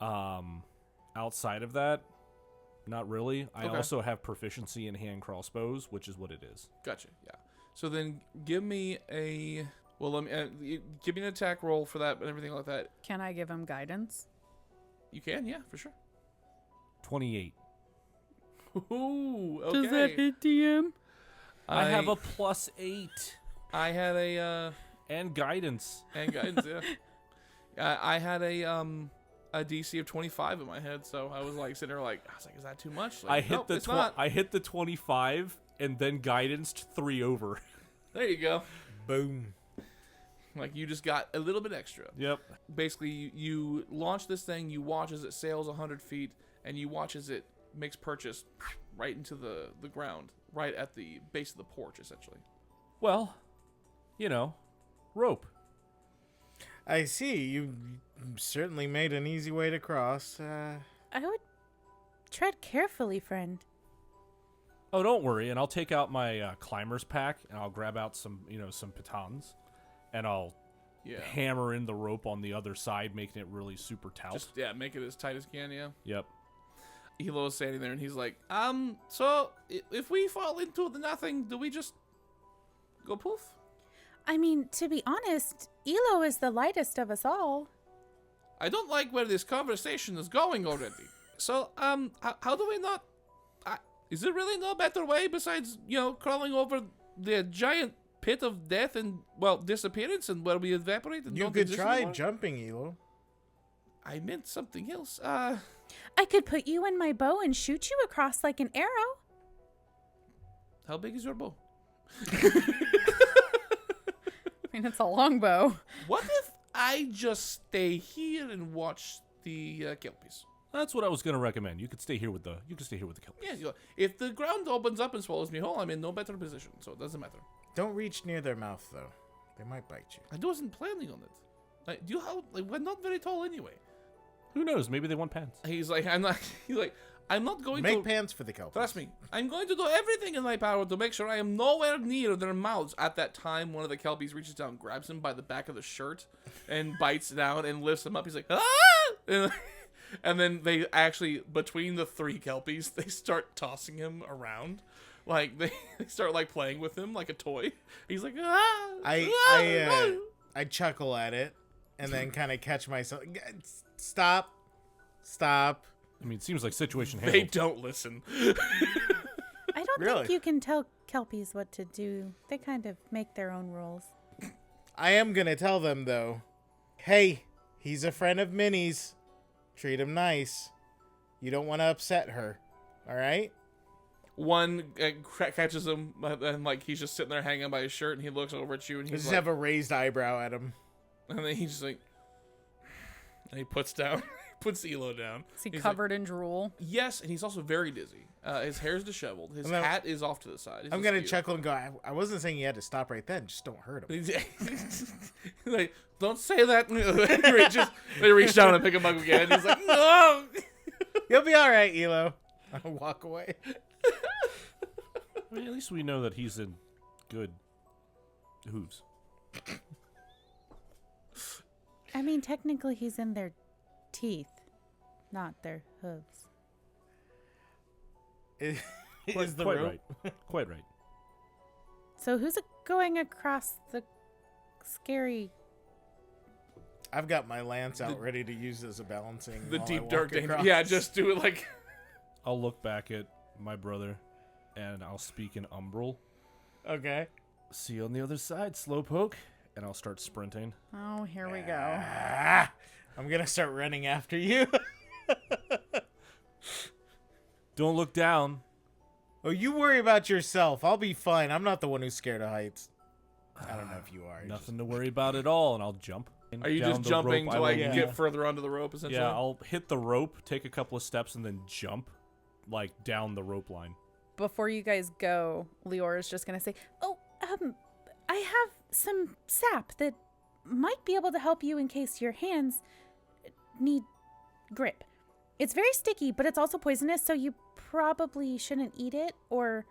[SPEAKER 3] Outside of that, not really. I also have proficiency in hand crossbows, which is what it is.
[SPEAKER 1] Gotcha. Yeah. So then give me a Well, give me an attack roll for that and everything like that.
[SPEAKER 2] Can I give him guidance?
[SPEAKER 1] You can, yeah, for sure.
[SPEAKER 3] 28.
[SPEAKER 1] Ooh, okay.
[SPEAKER 2] Does that hit DM?
[SPEAKER 3] I have a +8.
[SPEAKER 1] I had a
[SPEAKER 3] and guidance.
[SPEAKER 1] yeah. I had a DC of 25 in my head, so I was like sitting there like, I was like, is that too much? Like,
[SPEAKER 3] I hit
[SPEAKER 1] nope, it's not.
[SPEAKER 3] I hit the 25 and then guidanced 3 over.
[SPEAKER 1] There you go.
[SPEAKER 4] Boom.
[SPEAKER 1] Like, you just got a little bit extra.
[SPEAKER 3] Yep.
[SPEAKER 1] Basically, you launch this thing, you watch as it sails 100 feet, and you watch as it makes purchase right into the ground, right at the base of the porch, essentially.
[SPEAKER 3] Well, rope.
[SPEAKER 4] I see. You certainly made an easy way to cross.
[SPEAKER 5] I would tread carefully, friend.
[SPEAKER 3] Oh, don't worry. And I'll take out my climber's pack, and I'll grab out some pitons, and I'll hammer in the rope on the other side, making it really super taut.
[SPEAKER 1] Make it as tight as you can, yeah.
[SPEAKER 3] Yep.
[SPEAKER 1] Elo's standing there, and he's like, so if we fall into the nothing, do we just go poof?
[SPEAKER 5] I mean, to be honest, Elo is the lightest of us all.
[SPEAKER 1] I don't like where this conversation is going already. So, how do we not... is there really no better way besides, crawling over the giant pit of death and, disappearance and where we evaporate and
[SPEAKER 4] You
[SPEAKER 1] don't
[SPEAKER 4] could
[SPEAKER 1] exist
[SPEAKER 4] try
[SPEAKER 1] anymore?
[SPEAKER 4] jumping, Elo.
[SPEAKER 1] I meant something else.
[SPEAKER 5] I could put you in my bow and shoot you across like an arrow.
[SPEAKER 1] How big is your bow?
[SPEAKER 2] I mean, it's a longbow.
[SPEAKER 1] What if I just stay here and watch the kelpies?
[SPEAKER 3] That's what I was gonna recommend. You could stay here with the kelpies.
[SPEAKER 1] Yeah, if the ground opens up and swallows me whole, I'm in no better position, so it doesn't matter.
[SPEAKER 4] Don't reach near their mouth, though. They might bite you.
[SPEAKER 1] I wasn't planning on it. We're not very tall anyway.
[SPEAKER 3] Who knows? Maybe they want pants.
[SPEAKER 1] He's like, I'm not going
[SPEAKER 4] Make
[SPEAKER 1] to...
[SPEAKER 4] pants for the kelpies.
[SPEAKER 1] Trust me, I'm going to do everything in my power to make sure I am nowhere near their mouths. At that time, one of the kelpies reaches down, grabs him by the back of the shirt, and bites down and lifts him up. He's like, ah! And then they actually, between the 3 kelpies, they start tossing him around. Like, they start, playing with him like a toy. He's like, ah!
[SPEAKER 4] I chuckle at it, and then kind of catch myself. Stop.
[SPEAKER 3] I mean, it seems like situation
[SPEAKER 1] They
[SPEAKER 3] handled.
[SPEAKER 1] don't listen.
[SPEAKER 5] I don't
[SPEAKER 4] Really?
[SPEAKER 5] think you can tell kelpies what to do. They kind of make their own rules.
[SPEAKER 4] I am going to tell them, though. Hey, he's a friend of Minnie's. Treat him nice. You don't want to upset her. All right?
[SPEAKER 1] One catches him, and he's just sitting there hanging by his shirt, and he looks over at you, and
[SPEAKER 4] You
[SPEAKER 1] he's
[SPEAKER 4] just
[SPEAKER 1] like,
[SPEAKER 4] have a raised eyebrow at him.
[SPEAKER 1] and then he's just like, and he puts Elo down.
[SPEAKER 2] Is he
[SPEAKER 1] He's
[SPEAKER 2] covered in drool?
[SPEAKER 1] Yes, and he's also very dizzy. His hair's disheveled. His
[SPEAKER 4] And then-
[SPEAKER 1] hat is off to the side.
[SPEAKER 4] I'm going to chuckle and go, I wasn't saying you had to stop right then. Just don't hurt him.
[SPEAKER 1] Like, don't say that. They reach down and pick him up again. He's like, no.
[SPEAKER 4] You'll be all right, Elo. I'll walk away.
[SPEAKER 3] I mean, at least we know that he's in good hooves.
[SPEAKER 5] I mean, technically he's in their teeth, not their hooves.
[SPEAKER 4] Is the
[SPEAKER 3] Quite
[SPEAKER 4] rope?
[SPEAKER 3] right. Quite right.
[SPEAKER 5] So who's going across the scary...
[SPEAKER 4] I've got my lance out ready to use as a balancing.
[SPEAKER 1] The
[SPEAKER 4] while I
[SPEAKER 1] deep
[SPEAKER 4] walk
[SPEAKER 1] dark danger.
[SPEAKER 4] across.
[SPEAKER 1] Yeah, just do it like.
[SPEAKER 3] I'll look back at my brother, and I'll speak in Umbral.
[SPEAKER 4] Okay.
[SPEAKER 3] See you on the other side, Slowpoke. And I'll start sprinting.
[SPEAKER 2] Oh, here we go.
[SPEAKER 4] Ah, I'm going to start running after you.
[SPEAKER 3] Don't look down.
[SPEAKER 4] Oh, you worry about yourself. I'll be fine. I'm not the one who's scared of heights. I don't know if you are. You're
[SPEAKER 3] Nothing to worry about at all, and I'll jump.
[SPEAKER 1] Are you
[SPEAKER 3] down
[SPEAKER 1] just
[SPEAKER 3] the
[SPEAKER 1] jumping
[SPEAKER 3] rope.
[SPEAKER 1] to
[SPEAKER 3] I will-
[SPEAKER 4] Yeah.
[SPEAKER 1] get further onto the rope? Essentially.
[SPEAKER 3] Yeah, I'll hit the rope, take a couple of steps, and then jump, down the rope line.
[SPEAKER 2] Before you guys go, Leora's just going to say,
[SPEAKER 5] Oh, I have some sap that might be able to help you in case your hands need grip. It's very sticky, but it's also poisonous, so you probably shouldn't eat it, or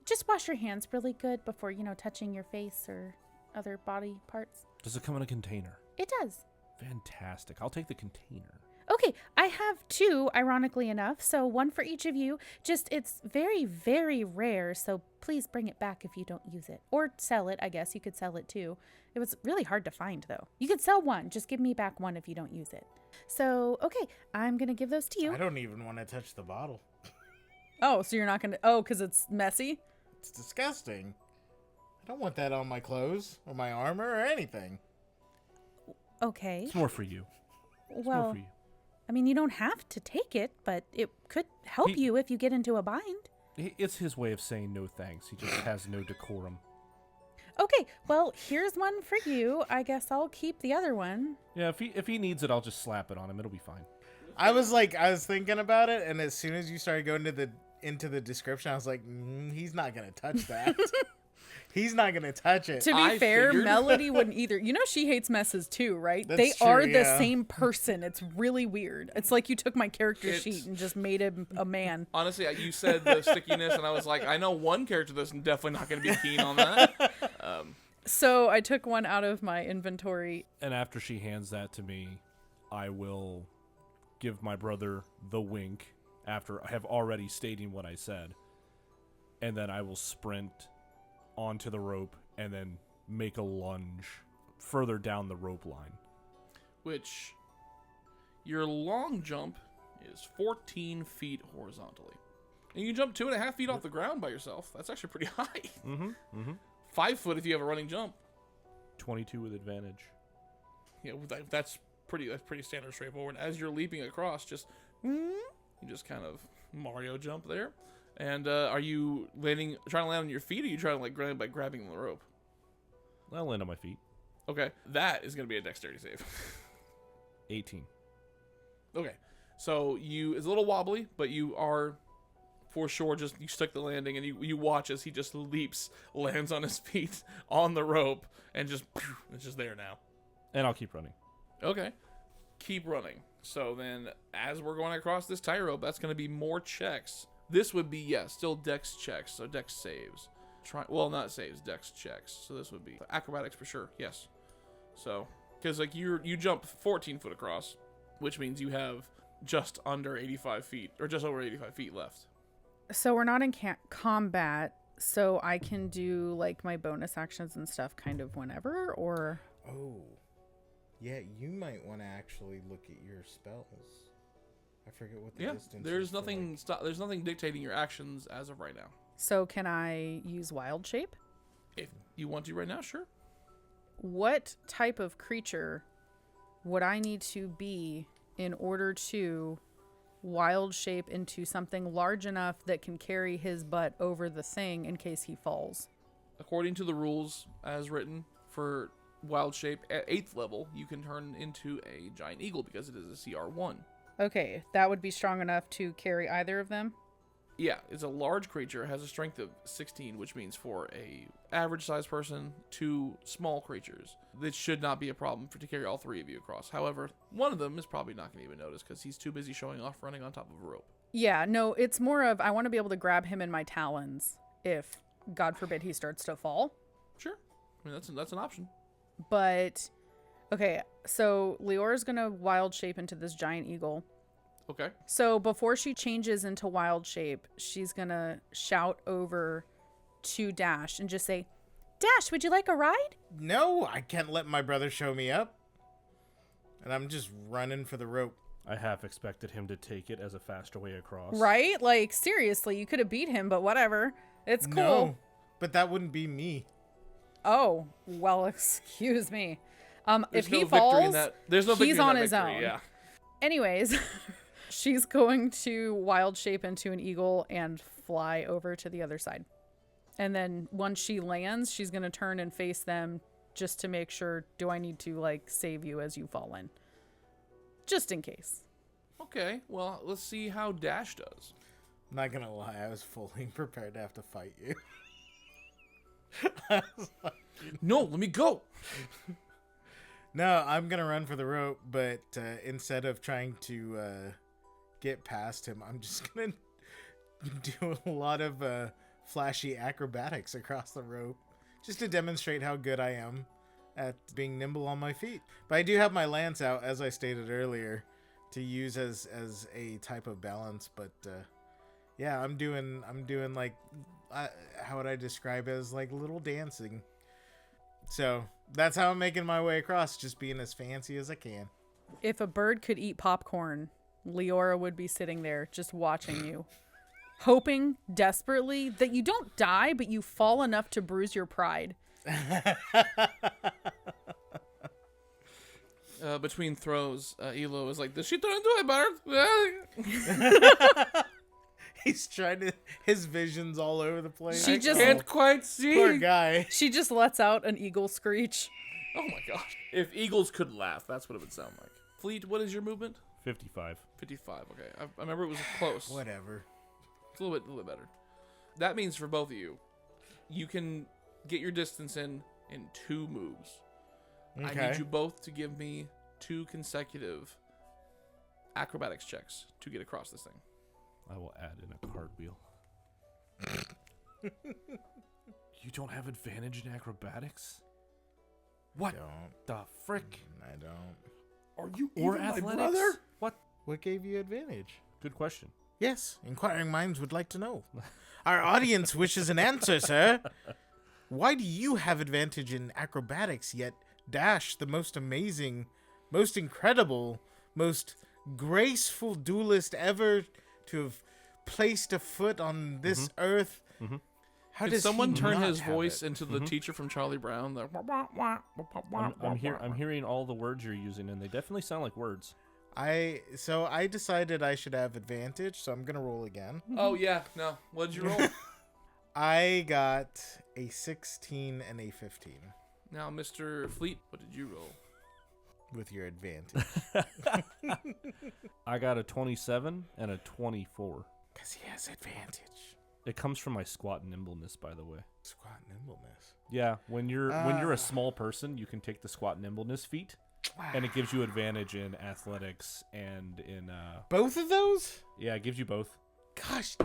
[SPEAKER 5] just wash your hands really good before, touching your face or other body parts.
[SPEAKER 3] Does it come in a container?
[SPEAKER 5] It does.
[SPEAKER 3] Fantastic. I'll take the container.
[SPEAKER 5] Okay, I have two, ironically enough, so one for each of you. Just, it's very, very rare, so please bring it back if you don't use it. Or sell it, I guess. You could sell it too. It was really hard to find, though. You could sell one. Just give me back one if you don't use it. So, okay, I'm going to give those to you.
[SPEAKER 4] I don't even want to touch the bottle.
[SPEAKER 2] Oh, so you're not going to... Oh, because it's messy?
[SPEAKER 4] It's disgusting. I don't want that on my clothes or my armor or anything.
[SPEAKER 5] Okay.
[SPEAKER 3] It's more for you. It's more
[SPEAKER 5] Well,
[SPEAKER 3] for you.
[SPEAKER 5] I mean, you don't have to take it, but it could help you if you get into a bind.
[SPEAKER 3] It's his way of saying no thanks. He just has no decorum.
[SPEAKER 5] Okay, well, here's one for you. I guess I'll keep the other one.
[SPEAKER 3] Yeah, if he needs it, I'll just slap it on him. It'll be fine.
[SPEAKER 4] I was thinking about it, and as soon as you started going into the description, I was like, he's not gonna touch that. He's not gonna touch it.
[SPEAKER 2] To be
[SPEAKER 1] I
[SPEAKER 2] fair,
[SPEAKER 1] figured.
[SPEAKER 2] Melody wouldn't either. You know she hates messes too, right?
[SPEAKER 4] That's
[SPEAKER 2] They
[SPEAKER 4] true,
[SPEAKER 2] are the
[SPEAKER 4] yeah.
[SPEAKER 2] same person. It's really weird. It's like you took my character
[SPEAKER 1] It's-
[SPEAKER 2] sheet and just made him a man.
[SPEAKER 1] Honestly, you said the stickiness, and I was like, I know one character that's definitely not going to be keen on that.
[SPEAKER 2] So I took one out of my inventory.
[SPEAKER 3] And after she hands that to me, I will give my brother the wink after I have already stating what I said. And then I will sprint onto the rope and then make a lunge further down the rope line.
[SPEAKER 1] Which, your long jump is 14 feet horizontally. And you can jump 2.5 feet off the ground by yourself. That's actually pretty high.
[SPEAKER 3] Mm-hmm.
[SPEAKER 1] 5 foot if you have a running jump.
[SPEAKER 3] 22 with advantage.
[SPEAKER 1] You know, that's pretty standard straightforward. As you're leaping across, you just kind of Mario jump there. And are you trying to land on your feet, or are you trying to like grab by grabbing the rope?
[SPEAKER 3] I'll land on my feet.
[SPEAKER 1] Okay, that is going to be a dexterity save.
[SPEAKER 3] 18.
[SPEAKER 1] Okay, so it's a little wobbly, but you are for sure you stick the landing, and you watch as he just lands on his feet on the rope, and it's just there now.
[SPEAKER 3] And I'll keep running.
[SPEAKER 1] Okay, keep running. So then, as we're going across this tightrope, that's going to be more checks. This would be, still dex checks, so dex saves. Not saves, dex checks. So this would be acrobatics for sure, yes. So, because like you jump 14 foot across, which means you have just under 85 feet, or just over 85 feet left.
[SPEAKER 2] So we're not in combat, so I can do like my bonus actions and stuff kind of whenever, or...
[SPEAKER 4] Oh, yeah, you might want to actually look at your spells. I forget what the distance
[SPEAKER 1] there's
[SPEAKER 4] is for,
[SPEAKER 1] nothing. There's nothing dictating your actions as of right now.
[SPEAKER 2] So can I use wild shape?
[SPEAKER 1] If you want to right now, sure.
[SPEAKER 2] What type of creature would I need to be in order to wild shape into something large enough that can carry his butt over the thing in case he falls?
[SPEAKER 1] According to the rules as written for wild shape at 8th level, you can turn into a giant eagle because it is a CR1.
[SPEAKER 2] Okay, that would be strong enough to carry either of them?
[SPEAKER 1] Yeah, it's a large creature, has a strength of 16, which means for a average sized person, 2 small creatures, this should not be a problem to carry all 3 of you across. However, one of them is probably not going to even notice because he's too busy showing off running on top of a rope.
[SPEAKER 2] Yeah, no, it's more of I want to be able to grab him in my talons if, God forbid, he starts to fall.
[SPEAKER 1] Sure. I mean, that's an option.
[SPEAKER 2] But, okay, so Liora's going to wild shape into this giant eagle.
[SPEAKER 1] Okay.
[SPEAKER 2] So before she changes into wild shape, she's going to shout over to Dash and just say, Dash, would you like a ride?
[SPEAKER 4] No, I can't let my brother show me up. And I'm just running for the rope.
[SPEAKER 3] I half expected him to take it as a faster way across.
[SPEAKER 2] Right? Like, seriously, you could have beat him, but whatever. It's cool.
[SPEAKER 4] No, but that wouldn't be me.
[SPEAKER 2] Oh, well, excuse me.
[SPEAKER 1] There's
[SPEAKER 2] If
[SPEAKER 1] no
[SPEAKER 2] he
[SPEAKER 1] victory
[SPEAKER 2] falls,
[SPEAKER 1] in that. There's no victory
[SPEAKER 2] he's
[SPEAKER 1] in
[SPEAKER 2] on
[SPEAKER 1] that
[SPEAKER 2] his
[SPEAKER 1] victory,
[SPEAKER 2] own.
[SPEAKER 1] Yeah.
[SPEAKER 2] Anyways, she's going to wild shape into an eagle and fly over to the other side. And then once she lands, she's going to turn and face them just to make sure, do I need to, like, save you as you fall in? Just in case.
[SPEAKER 1] Okay, well, let's see how Dash does.
[SPEAKER 4] I'm not gonna lie, I was fully prepared to have to fight you.
[SPEAKER 1] No, let me go.
[SPEAKER 4] No, I'm gonna run for the rope, but instead of trying to get past him, I'm just gonna do a lot of flashy acrobatics across the rope, just to demonstrate how good I am at being nimble on my feet. But I do have my lance out, as I stated earlier, to use as a type of balance, but yeah, I'm doing like how would I describe it, as like little dancing. So that's how I'm making my way across, just being as fancy as I can.
[SPEAKER 2] If a bird could eat popcorn, Liora would be sitting there just watching you, hoping desperately that you don't die, but you fall enough to bruise your pride.
[SPEAKER 1] Between throws, Elo is like, "Did she turn into a bird?"
[SPEAKER 4] He's trying to. His vision's all over the place.
[SPEAKER 2] She just
[SPEAKER 1] Can't quite see.
[SPEAKER 4] Poor guy.
[SPEAKER 2] She just lets out an eagle screech.
[SPEAKER 1] Oh my gosh! If eagles could laugh, that's what it would sound like. Fleet, what is your movement?
[SPEAKER 3] 55.
[SPEAKER 1] 55. Okay, I remember it was close.
[SPEAKER 4] Whatever.
[SPEAKER 1] It's a little bit better. That means for both of you, you can get your distance in 2 moves.
[SPEAKER 4] Okay.
[SPEAKER 1] I need you both to give me 2 consecutive acrobatics checks to get across this thing.
[SPEAKER 3] I will add in a cartwheel. You don't have advantage in acrobatics? What
[SPEAKER 4] Don't.
[SPEAKER 3] the frick?
[SPEAKER 4] I don't.
[SPEAKER 1] Are you
[SPEAKER 3] Or
[SPEAKER 1] even my
[SPEAKER 3] athletics?
[SPEAKER 1] brother?
[SPEAKER 3] What?
[SPEAKER 4] What gave you advantage?
[SPEAKER 3] Good question.
[SPEAKER 4] Yes, inquiring minds would like to know. Our audience wishes an answer, sir. Why do you have advantage in acrobatics, yet Dash, the most amazing, most incredible, most graceful duelist ever to have placed a foot on this earth? How
[SPEAKER 1] Did
[SPEAKER 4] does
[SPEAKER 1] someone
[SPEAKER 4] he
[SPEAKER 1] turn
[SPEAKER 4] not
[SPEAKER 1] his
[SPEAKER 4] have
[SPEAKER 1] voice
[SPEAKER 4] it?
[SPEAKER 1] into the teacher from Charlie Brown? The
[SPEAKER 3] I'm hearing all the words you're using, and they definitely sound like words.
[SPEAKER 4] So I decided I should have advantage, so I'm gonna roll again.
[SPEAKER 1] Oh yeah, no. What did you roll?
[SPEAKER 4] I got a 16 and a 15
[SPEAKER 1] Now, Mr. Fleet, what did you roll?
[SPEAKER 4] with your advantage.
[SPEAKER 3] I got a 27 and a 24.
[SPEAKER 4] Because he has advantage.
[SPEAKER 3] It comes from my squat nimbleness, by the way.
[SPEAKER 4] Squat nimbleness.
[SPEAKER 3] Yeah, when you're a small person, you can take the squat nimbleness feat, and it gives you advantage in athletics and in
[SPEAKER 4] Both of those?
[SPEAKER 3] yeah, it gives you both.
[SPEAKER 4] Gosh,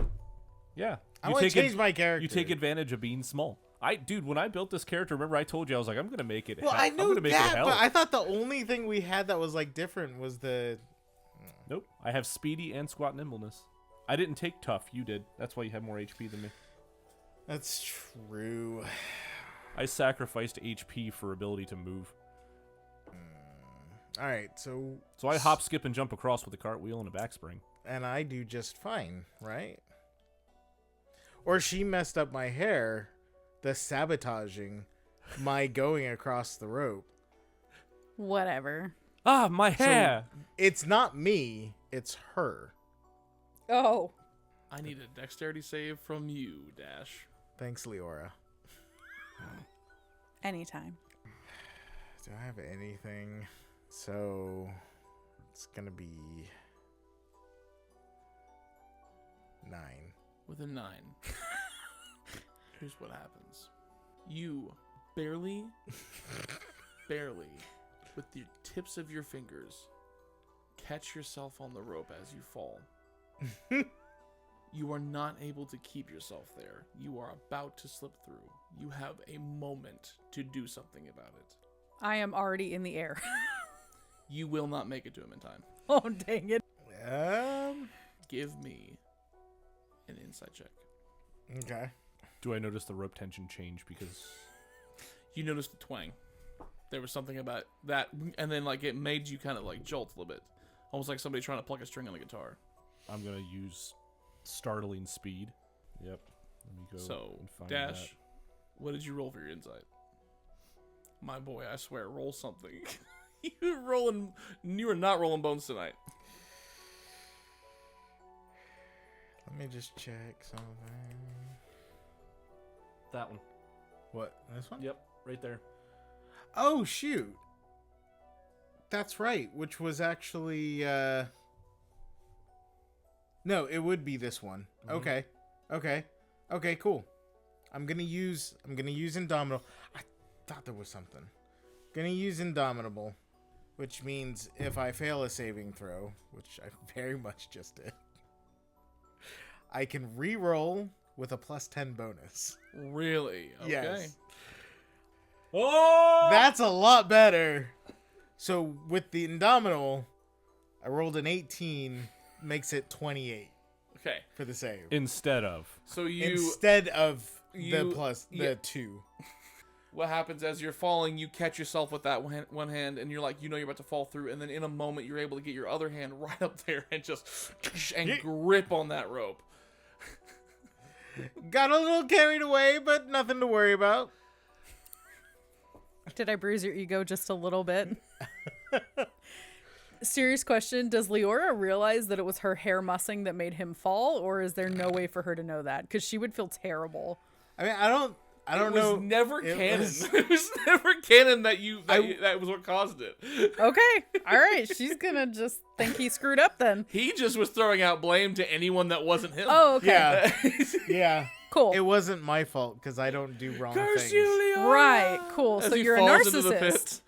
[SPEAKER 3] Yeah,
[SPEAKER 4] I want to
[SPEAKER 3] take
[SPEAKER 4] change my character.
[SPEAKER 3] You take advantage of being small. Dude, when I built this character, remember I told you I was like, I'm gonna make it.
[SPEAKER 4] Well, I
[SPEAKER 3] I'm
[SPEAKER 4] know
[SPEAKER 3] gonna make
[SPEAKER 4] that,
[SPEAKER 3] it hell.
[SPEAKER 4] but I thought the only thing we had that was like different was the.
[SPEAKER 3] Nope, I have speedy and squat nimbleness. I didn't take tough. You did. That's why you have more HP than me.
[SPEAKER 4] That's true.
[SPEAKER 3] I sacrificed HP for ability to move.
[SPEAKER 4] All right, so
[SPEAKER 3] So I hop, skip, and jump across with a cartwheel and a backspring.
[SPEAKER 4] and I do just fine, right? Or she messed up my hair, the sabotaging my going across the rope.
[SPEAKER 2] Whatever.
[SPEAKER 3] Ah, my hair.
[SPEAKER 4] It's not me, it's her.
[SPEAKER 2] Oh.
[SPEAKER 1] I need a dexterity save from you, Dash.
[SPEAKER 4] Thanks, Liora.
[SPEAKER 2] Anytime.
[SPEAKER 4] Do I have anything? So it's gonna be 9.
[SPEAKER 1] With a 9. Here's what happens. You barely, with the tips of your fingers, catch yourself on the rope as you fall. You are not able to keep yourself there. You are about to slip through. You have a moment to do something about it.
[SPEAKER 2] I am already in the air.
[SPEAKER 1] You will not make it to him in time.
[SPEAKER 2] Oh, dang it.
[SPEAKER 1] Give me an insight check.
[SPEAKER 4] Okay.
[SPEAKER 3] Do I notice the rope tension change because
[SPEAKER 1] You noticed the twang. There was something about that, and then like it made you kind of like jolt a little bit, almost like somebody trying to pluck a string on a guitar.
[SPEAKER 3] I'm gonna use startling speed? Yep. Let me go.
[SPEAKER 1] So
[SPEAKER 3] and find
[SPEAKER 1] Dash,
[SPEAKER 3] that.
[SPEAKER 1] what did you roll for your insight? My boy, I swear, roll something. You are not rolling bones tonight.
[SPEAKER 4] Let me just check something.
[SPEAKER 3] That one.
[SPEAKER 4] What? This one?
[SPEAKER 3] Yep, right there.
[SPEAKER 4] Oh, shoot. That's right, which was actually, No, it would be this one.
[SPEAKER 3] Mhm.
[SPEAKER 4] Okay, cool. I'm gonna use Indomitable. I thought there was something. Gonna use Indomitable, which means if I fail a saving throw, which I very much just did, I can re-roll with a +10 bonus.
[SPEAKER 1] Really? Okay.
[SPEAKER 4] Yes.
[SPEAKER 3] Oh!
[SPEAKER 4] That's a lot better. So with the Indomitable, I rolled an 18, makes it 28
[SPEAKER 1] Okay.
[SPEAKER 4] for the save.
[SPEAKER 3] Instead of.
[SPEAKER 1] So you
[SPEAKER 4] Instead of the
[SPEAKER 1] you-
[SPEAKER 4] plus the
[SPEAKER 1] yeah.
[SPEAKER 4] 2.
[SPEAKER 1] what happens as you're falling, you catch yourself with that one hand, and you're like, you know you're about to fall through, and then in a moment you're able to get your other hand right up there and just grip on that rope.
[SPEAKER 4] Got a little carried away, but nothing to worry about.
[SPEAKER 2] Did I bruise your ego just a little bit? Serious question. Does Liora realize that it was her hair mussing that made him fall, or is there no way for her to know that? Because she would feel terrible.
[SPEAKER 4] I mean, I don't know.
[SPEAKER 1] It was never
[SPEAKER 4] It
[SPEAKER 1] canon.
[SPEAKER 4] was-
[SPEAKER 1] It was never canon that was what caused it.
[SPEAKER 2] Okay. All right. She's going to just think he screwed up then.
[SPEAKER 1] He just was throwing out blame to anyone that wasn't him.
[SPEAKER 2] Oh, okay.
[SPEAKER 4] Yeah, yeah.
[SPEAKER 2] Cool.
[SPEAKER 4] It wasn't my fault because I don't do wrong
[SPEAKER 1] Curse
[SPEAKER 4] things.
[SPEAKER 1] you, Liora!
[SPEAKER 2] Right. Cool.
[SPEAKER 1] As
[SPEAKER 2] So
[SPEAKER 1] he
[SPEAKER 2] you're a
[SPEAKER 1] falls into the
[SPEAKER 2] narcissist.
[SPEAKER 1] pit.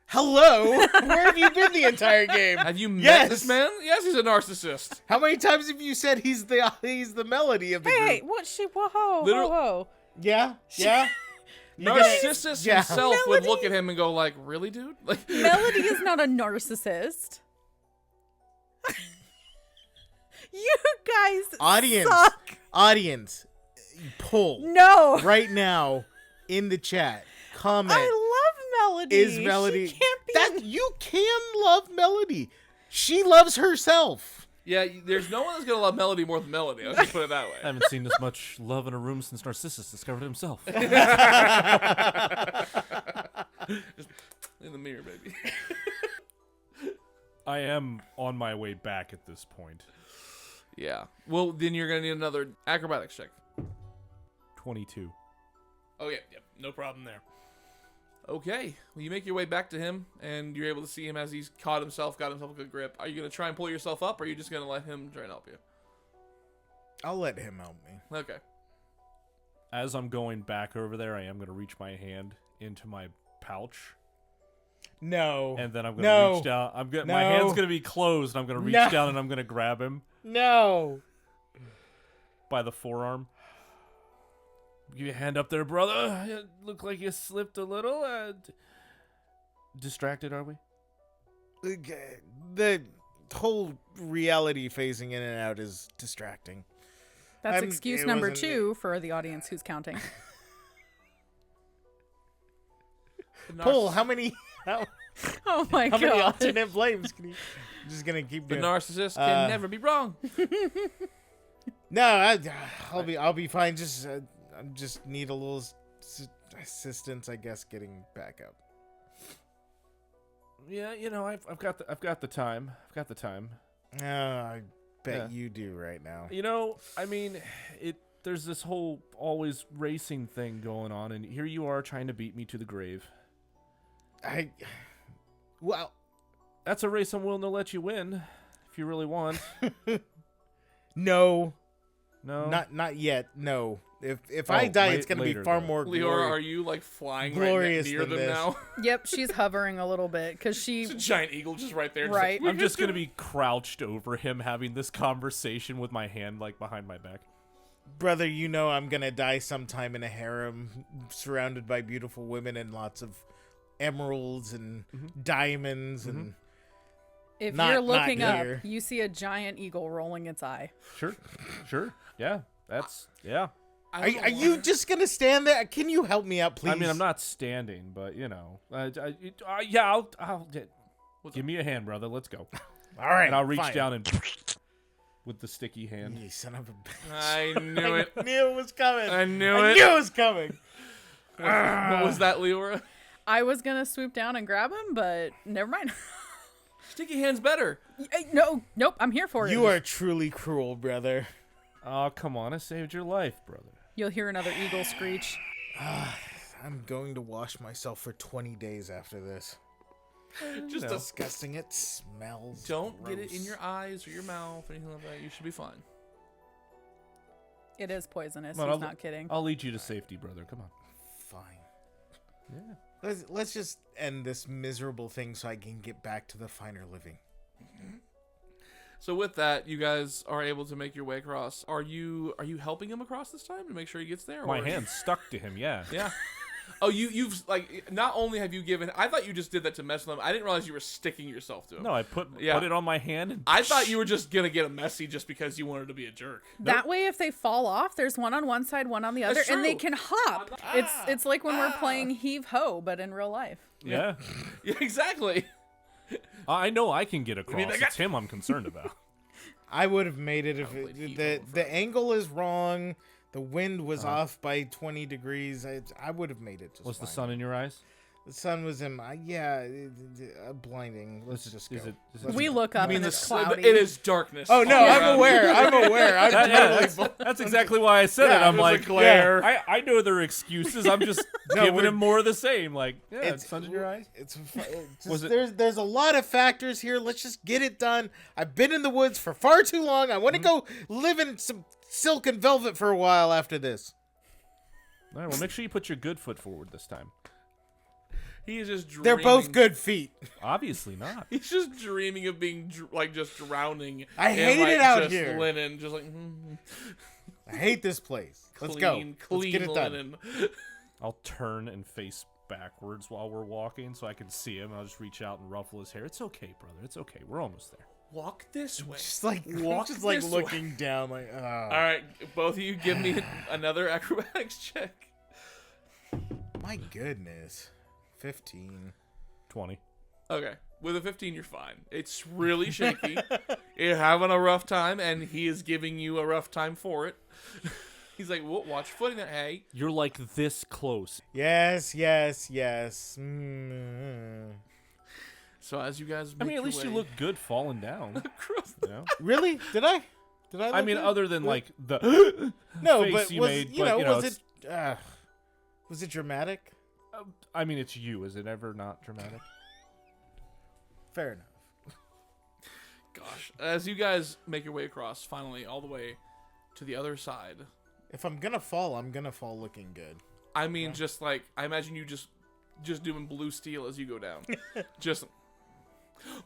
[SPEAKER 4] Hello, where have you been the entire game?
[SPEAKER 1] Have you met
[SPEAKER 4] Yes.
[SPEAKER 1] this man? Yes, he's a narcissist.
[SPEAKER 4] How many times have you said he's the melody of the
[SPEAKER 2] Hey,
[SPEAKER 4] group?
[SPEAKER 2] what she? Whoa,
[SPEAKER 1] Literal-
[SPEAKER 2] whoa.
[SPEAKER 4] Yeah, yeah.
[SPEAKER 1] Narcissus
[SPEAKER 4] Yeah.
[SPEAKER 1] himself would look at him and go like, really, dude? Like,
[SPEAKER 2] Melody is not a narcissist. You guys
[SPEAKER 4] Audience, pull
[SPEAKER 2] No.
[SPEAKER 4] right now in the chat. Comment.
[SPEAKER 2] I love Melody.
[SPEAKER 4] Is Melody
[SPEAKER 2] She can't be.
[SPEAKER 4] that you can love Melody? She loves herself.
[SPEAKER 1] yeah, there's no one that's going to love Melody more than Melody. I'll just put it that
[SPEAKER 3] I
[SPEAKER 1] way.
[SPEAKER 3] haven't seen this much love in a room since Narcissus discovered himself.
[SPEAKER 1] Just in the mirror, baby.
[SPEAKER 3] I am on my way back at this point.
[SPEAKER 1] Yeah. Well, then you're going to need another acrobatics check.
[SPEAKER 3] 22.
[SPEAKER 1] Oh, yeah. No problem there. Okay. Well, you make your way back to him, and you're able to see him as he's got himself a good grip. Are you going to try and pull yourself up, or are you just going to let him try and help you?
[SPEAKER 4] I'll let him help me.
[SPEAKER 1] Okay.
[SPEAKER 3] As I'm going back over there, I am going to reach my hand into my pouch,
[SPEAKER 4] No.
[SPEAKER 3] and then I'm going to
[SPEAKER 4] No.
[SPEAKER 3] reach down. My
[SPEAKER 4] No.
[SPEAKER 3] hand's going to be closed, and I'm going to reach
[SPEAKER 4] No.
[SPEAKER 3] down, and I'm going to grab him
[SPEAKER 4] No.
[SPEAKER 3] by the forearm. Give your hand up there, brother. You look like you slipped a little. Distracted, are we?
[SPEAKER 4] The whole reality phasing in and out is distracting.
[SPEAKER 2] That's excuse
[SPEAKER 4] it
[SPEAKER 2] number
[SPEAKER 4] wasn't-
[SPEAKER 2] 2 for the audience who's counting.
[SPEAKER 4] Pull, how many
[SPEAKER 2] Oh my
[SPEAKER 4] how many
[SPEAKER 2] god.
[SPEAKER 4] alternate blames can you I'm just gonna keep
[SPEAKER 1] The
[SPEAKER 4] doing
[SPEAKER 1] narcissist can
[SPEAKER 4] Uh,
[SPEAKER 1] never be wrong.
[SPEAKER 4] No, I'll be fine. Just I just need a little assistance, I guess, getting back up.
[SPEAKER 3] Yeah, you know, I've got the time. I've got the time.
[SPEAKER 4] I bet
[SPEAKER 3] Yeah.
[SPEAKER 4] you do right now.
[SPEAKER 3] You know, I mean, there's this whole always racing thing going on, and here you are trying to beat me to the grave.
[SPEAKER 4] Well,
[SPEAKER 3] That's a race I'm willing to let you win, if you really want.
[SPEAKER 4] no,
[SPEAKER 3] No,
[SPEAKER 4] not yet. No. If
[SPEAKER 3] Oh,
[SPEAKER 4] I die, it's gonna
[SPEAKER 3] later,
[SPEAKER 4] be far
[SPEAKER 3] though.
[SPEAKER 4] more
[SPEAKER 1] Leora, are you like flying right
[SPEAKER 4] glorious
[SPEAKER 1] near
[SPEAKER 4] than
[SPEAKER 1] them
[SPEAKER 4] this.
[SPEAKER 1] now?
[SPEAKER 2] Yep, she's hovering a little bit because she.
[SPEAKER 1] It's a giant eagle just right there. just
[SPEAKER 2] Right.
[SPEAKER 1] like,
[SPEAKER 3] I'm just gonna be crouched over him, having this conversation with my hand like behind my back.
[SPEAKER 4] Brother, you know I'm gonna die sometime in a harem, surrounded by beautiful women and lots of emeralds and diamonds and.
[SPEAKER 2] If
[SPEAKER 4] Not-
[SPEAKER 2] you're
[SPEAKER 4] not
[SPEAKER 2] looking up,
[SPEAKER 4] here.
[SPEAKER 2] you see a giant eagle rolling its eye.
[SPEAKER 3] Sure, yeah, yeah.
[SPEAKER 1] I don't know
[SPEAKER 4] Are you
[SPEAKER 1] why.
[SPEAKER 4] just gonna stand there? Can you help me out, please?
[SPEAKER 3] I mean, I'm not standing, but you know, yeah, I'll give me a hand, brother. Let's go.
[SPEAKER 4] All right,
[SPEAKER 3] And I'll reach
[SPEAKER 4] fine.
[SPEAKER 3] down and with the sticky hand.
[SPEAKER 4] You son of a bitch!
[SPEAKER 1] I knew it.
[SPEAKER 4] I knew it was coming.
[SPEAKER 1] I knew
[SPEAKER 4] I
[SPEAKER 1] it.
[SPEAKER 4] knew it was coming.
[SPEAKER 1] What was that, Leora?
[SPEAKER 2] I was gonna swoop down and grab him, but never mind.
[SPEAKER 1] Sticky hand's better.
[SPEAKER 2] Nope, I'm here for it.
[SPEAKER 4] You are truly cruel, brother.
[SPEAKER 3] Oh, come on, I saved your life, brother.
[SPEAKER 2] You'll hear another eagle screech.
[SPEAKER 4] I'm going to wash myself for 20 days after this.
[SPEAKER 1] Just
[SPEAKER 3] No.
[SPEAKER 4] Disgusting. It smells.
[SPEAKER 1] don't get it in
[SPEAKER 4] gross.
[SPEAKER 1] your eyes or your mouth or anything like that. You should be fine.
[SPEAKER 2] It is poisonous.
[SPEAKER 3] Come on,
[SPEAKER 2] He's not kidding.
[SPEAKER 3] I'll lead you to safety, brother. Come on.
[SPEAKER 4] Fine.
[SPEAKER 3] Yeah.
[SPEAKER 4] Let's just end this miserable thing so I can get back to the finer living.
[SPEAKER 1] So with that, you guys are able to make your way across. Are you helping him across this time to make sure he gets there?
[SPEAKER 3] My
[SPEAKER 1] or-
[SPEAKER 3] hand's stuck to him. Yeah.
[SPEAKER 1] Yeah. Oh, you've like not only have you given. I thought you just did that to mess with him. I didn't realize you were sticking yourself to him.
[SPEAKER 3] No, I put
[SPEAKER 1] Yeah.
[SPEAKER 3] it on my hand. And
[SPEAKER 1] I thought you were just gonna get him messy just because you wanted to be a jerk.
[SPEAKER 2] That way, if they fall off, there's one on one side, one on the other,
[SPEAKER 1] That's
[SPEAKER 2] and they
[SPEAKER 1] true.
[SPEAKER 2] can hop. It's like when we're playing heave ho, but in real life.
[SPEAKER 3] yeah.
[SPEAKER 1] Yeah, exactly.
[SPEAKER 3] I know I can get across.
[SPEAKER 1] I got-
[SPEAKER 3] It's him I'm concerned about.
[SPEAKER 4] I would have made it if
[SPEAKER 1] Probably heat
[SPEAKER 4] the
[SPEAKER 1] over.
[SPEAKER 4] the angle is wrong. The wind was off by 20 degrees. I would have made it just
[SPEAKER 3] Was the
[SPEAKER 4] fine.
[SPEAKER 3] sun in your eyes?
[SPEAKER 4] The sun was in my blinding. Let's just go.
[SPEAKER 3] Is it
[SPEAKER 2] We look up
[SPEAKER 1] I mean,
[SPEAKER 2] and
[SPEAKER 1] the
[SPEAKER 2] it's
[SPEAKER 1] sun-
[SPEAKER 2] cloudy.
[SPEAKER 1] it is darkness.
[SPEAKER 4] Oh no,
[SPEAKER 1] all
[SPEAKER 4] I'm
[SPEAKER 1] around
[SPEAKER 4] aware.
[SPEAKER 1] you.
[SPEAKER 4] I'm aware. I'm totally.
[SPEAKER 3] That's exactly why I said it.
[SPEAKER 4] Yeah,
[SPEAKER 3] I'm
[SPEAKER 4] it was a
[SPEAKER 3] like,
[SPEAKER 1] glare.
[SPEAKER 3] I know there are excuses. I'm just
[SPEAKER 4] No,
[SPEAKER 3] giving
[SPEAKER 4] we're-
[SPEAKER 3] him more of the same. Like, yeah,
[SPEAKER 4] It's
[SPEAKER 3] sun's in your eyes.
[SPEAKER 4] Was there's a lot of factors here. Let's just get it done. I've been in the woods for far too long. I want to go live in some silk and velvet for a while after this.
[SPEAKER 3] All right, well, make sure you put your good foot forward this time.
[SPEAKER 1] He is just dreaming.
[SPEAKER 4] They're both good feet.
[SPEAKER 3] Obviously not.
[SPEAKER 1] He's just dreaming of being just drowning.
[SPEAKER 4] I
[SPEAKER 1] in,
[SPEAKER 4] hate
[SPEAKER 1] like,
[SPEAKER 4] it out
[SPEAKER 1] just
[SPEAKER 4] here.
[SPEAKER 1] Linen, just like
[SPEAKER 4] I hate this place. Let's go.
[SPEAKER 1] clean
[SPEAKER 4] Let's get it done.
[SPEAKER 1] linen.
[SPEAKER 3] I'll turn and face backwards while we're walking so I can see him. I'll just reach out and ruffle his hair. It's okay, brother. It's okay. We're almost there.
[SPEAKER 1] Walk this way.
[SPEAKER 4] Just like
[SPEAKER 1] Walk
[SPEAKER 4] just like
[SPEAKER 1] this way.
[SPEAKER 4] looking down, like.
[SPEAKER 1] All right, both of you, give me another acrobatics check.
[SPEAKER 4] My goodness, 15.
[SPEAKER 3] 20.
[SPEAKER 1] Okay, with a 15, you're fine. It's really shaky. You're having a rough time, and he is giving you a rough time for it. He's like, "Well, watch your footing there, hey."
[SPEAKER 3] You're like this close.
[SPEAKER 4] Yes, yes, yes.
[SPEAKER 1] So as you guys,
[SPEAKER 3] I
[SPEAKER 1] make
[SPEAKER 3] mean, at
[SPEAKER 1] your
[SPEAKER 3] least you
[SPEAKER 1] way
[SPEAKER 3] look good falling down.
[SPEAKER 1] across
[SPEAKER 3] You know?
[SPEAKER 4] Really? Did I? Did I?
[SPEAKER 3] I
[SPEAKER 4] look
[SPEAKER 3] mean,
[SPEAKER 4] good?
[SPEAKER 3] other than like the
[SPEAKER 4] no,
[SPEAKER 3] face
[SPEAKER 4] but
[SPEAKER 3] you
[SPEAKER 4] was
[SPEAKER 3] made,
[SPEAKER 4] you
[SPEAKER 3] but,
[SPEAKER 4] know,
[SPEAKER 3] you know,
[SPEAKER 4] was
[SPEAKER 3] it's-
[SPEAKER 4] it? Was it dramatic?
[SPEAKER 3] I mean, it's you. Is it ever not dramatic?
[SPEAKER 4] Fair enough.
[SPEAKER 1] Gosh, as you guys make your way across, finally, all the way to the other side.
[SPEAKER 4] If I'm gonna fall, I'm gonna fall looking good.
[SPEAKER 1] I mean, just like I imagine you just doing blue steel as you go down. Just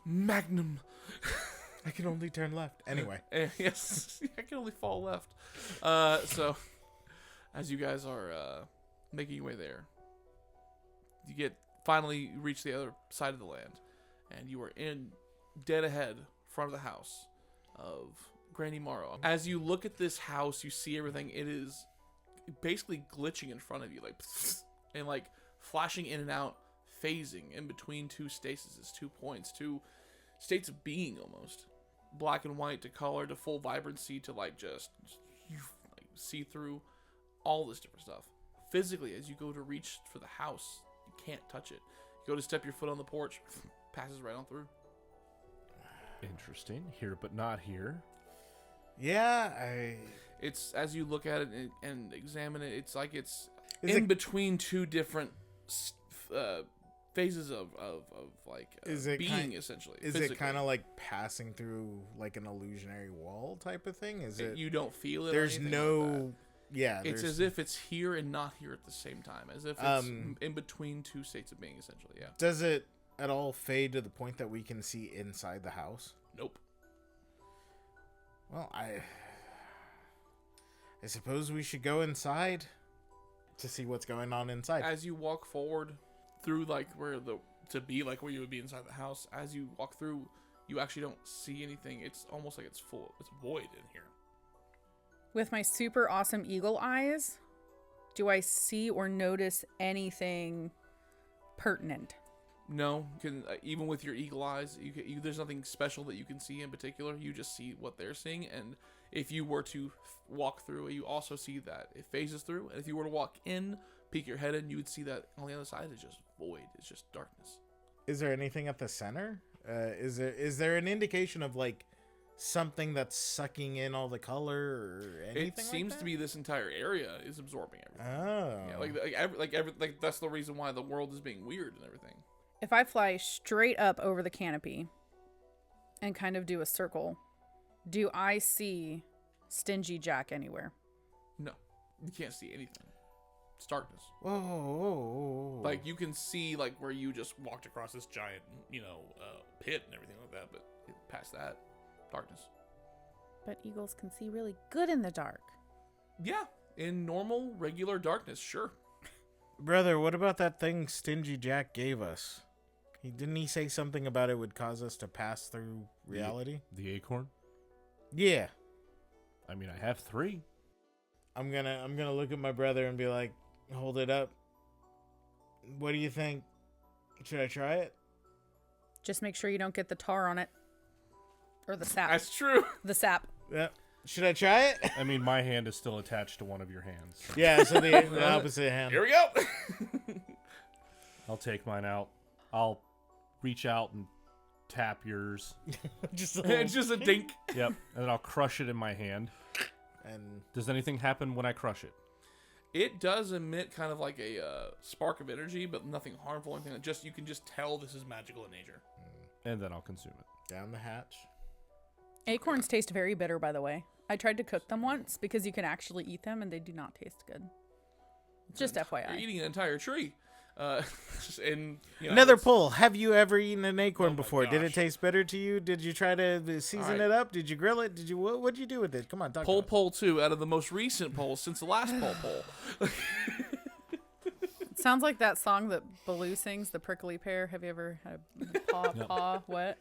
[SPEAKER 1] Magnum.
[SPEAKER 4] I can only turn left. Anyway.
[SPEAKER 1] Yes, I can only fall left. So as you guys are making your way there, you finally reach the other side of the land, and you are in dead ahead, front of the house of Granny Morrow. As you look at this house, you see everything. It is basically glitching in front of you, like, and like flashing in and out, phasing in between two stases, 2 points, 2 states of being almost. Black and white to color to full vibrancy to like just like see through all this different stuff. Physically, as you go to reach for the house, you can't touch it. You go to step your foot on the porch, passes right on through.
[SPEAKER 3] Interesting. Here, but not here.
[SPEAKER 4] Yeah,
[SPEAKER 1] It's as you look at it and examine it, it's like it's
[SPEAKER 4] Is
[SPEAKER 1] in
[SPEAKER 4] it-
[SPEAKER 1] between two different phases of like
[SPEAKER 4] Is it
[SPEAKER 1] being
[SPEAKER 4] kind-
[SPEAKER 1] essentially.
[SPEAKER 4] is
[SPEAKER 1] physically.
[SPEAKER 4] it kind of like passing through like an illusionary wall type of thing? Is it?
[SPEAKER 1] You don't feel it. or
[SPEAKER 4] There's
[SPEAKER 1] anything like that.
[SPEAKER 4] no. Yeah.
[SPEAKER 1] It's
[SPEAKER 4] there's-
[SPEAKER 1] as if it's here and not here at the same time, as if it's in between two states of being, essentially. Yeah.
[SPEAKER 4] Does it at all fade to the point that we can see inside the house?
[SPEAKER 1] Nope.
[SPEAKER 4] Well, I suppose we should go inside to see what's going on inside.
[SPEAKER 1] As you walk forward through like where where you would be inside the house, as you walk through, you actually don't see anything. It's almost like it's full. It's void in here.
[SPEAKER 2] With my super awesome eagle eyes, do I see or notice anything pertinent?
[SPEAKER 1] No, you can even with your eagle eyes, there's nothing special that you can see in particular. You just see what they're seeing, and if you were to walk through, you also see that it phases through. And if you were to walk in, peek your head in, you would see that on the other side is just void. It's just darkness.
[SPEAKER 4] Is there anything at the center? Is there an indication of like something that's sucking in all the color or anything?
[SPEAKER 1] It seems to be this entire area is absorbing everything.
[SPEAKER 4] Oh.
[SPEAKER 1] Yeah, like that's the reason why the world is being weird and everything.
[SPEAKER 2] If I fly straight up over the canopy and kind of do a circle, do I see Stingy Jack anywhere?
[SPEAKER 1] No, you can't see anything. It's darkness.
[SPEAKER 4] Whoa.
[SPEAKER 1] Like you can see like where you just walked across this giant, pit and everything like that, but past that, darkness.
[SPEAKER 2] But eagles can see really good in the dark.
[SPEAKER 1] Yeah, in normal, regular darkness, sure.
[SPEAKER 4] Brother, what about that thing Stingy Jack gave us? Didn't he say something about it would cause us to pass through reality?
[SPEAKER 3] The acorn?
[SPEAKER 4] Yeah.
[SPEAKER 3] I mean, I have 3.
[SPEAKER 4] I'm gonna look at my brother and be like, hold it up. What do you think? Should I try it?
[SPEAKER 2] Just make sure you don't get the tar on it. Or the sap.
[SPEAKER 1] That's true.
[SPEAKER 2] The sap.
[SPEAKER 4] Yeah. Should I try it?
[SPEAKER 3] I mean, my hand is still attached to one of your hands. So
[SPEAKER 4] Yeah, so the opposite hand.
[SPEAKER 1] Here we go.
[SPEAKER 3] I'll take mine out. I'll reach out and tap yours.
[SPEAKER 4] Just a
[SPEAKER 1] It's just a dink.
[SPEAKER 3] Yep. And then I'll crush it in my hand.
[SPEAKER 4] and
[SPEAKER 3] Does anything happen when I crush it?
[SPEAKER 1] It does emit kind of like a spark of energy, but nothing harmful. Anything that just you can just tell this is magical in nature.
[SPEAKER 3] And then I'll consume it.
[SPEAKER 4] down the hatch.
[SPEAKER 2] Acorns taste very bitter, by the way. I tried to cook them once because you can actually eat them and they do not taste good. Just
[SPEAKER 1] You're
[SPEAKER 2] FYI.
[SPEAKER 1] eating an entire tree. Just in,
[SPEAKER 4] Another
[SPEAKER 1] it's-
[SPEAKER 4] poll. Have you ever eaten an acorn
[SPEAKER 1] Oh my
[SPEAKER 4] before? Did it
[SPEAKER 1] gosh.
[SPEAKER 4] taste bitter to you? Did you try to season
[SPEAKER 1] All right.
[SPEAKER 4] it up? Did you grill it? Did you what'd you do with it? Come on, talk to us.
[SPEAKER 1] Poll 2 out of the most recent polls since the last poll.
[SPEAKER 2] It sounds like that song that Baloo sings, The Prickly Pear. Have you ever had a paw, what?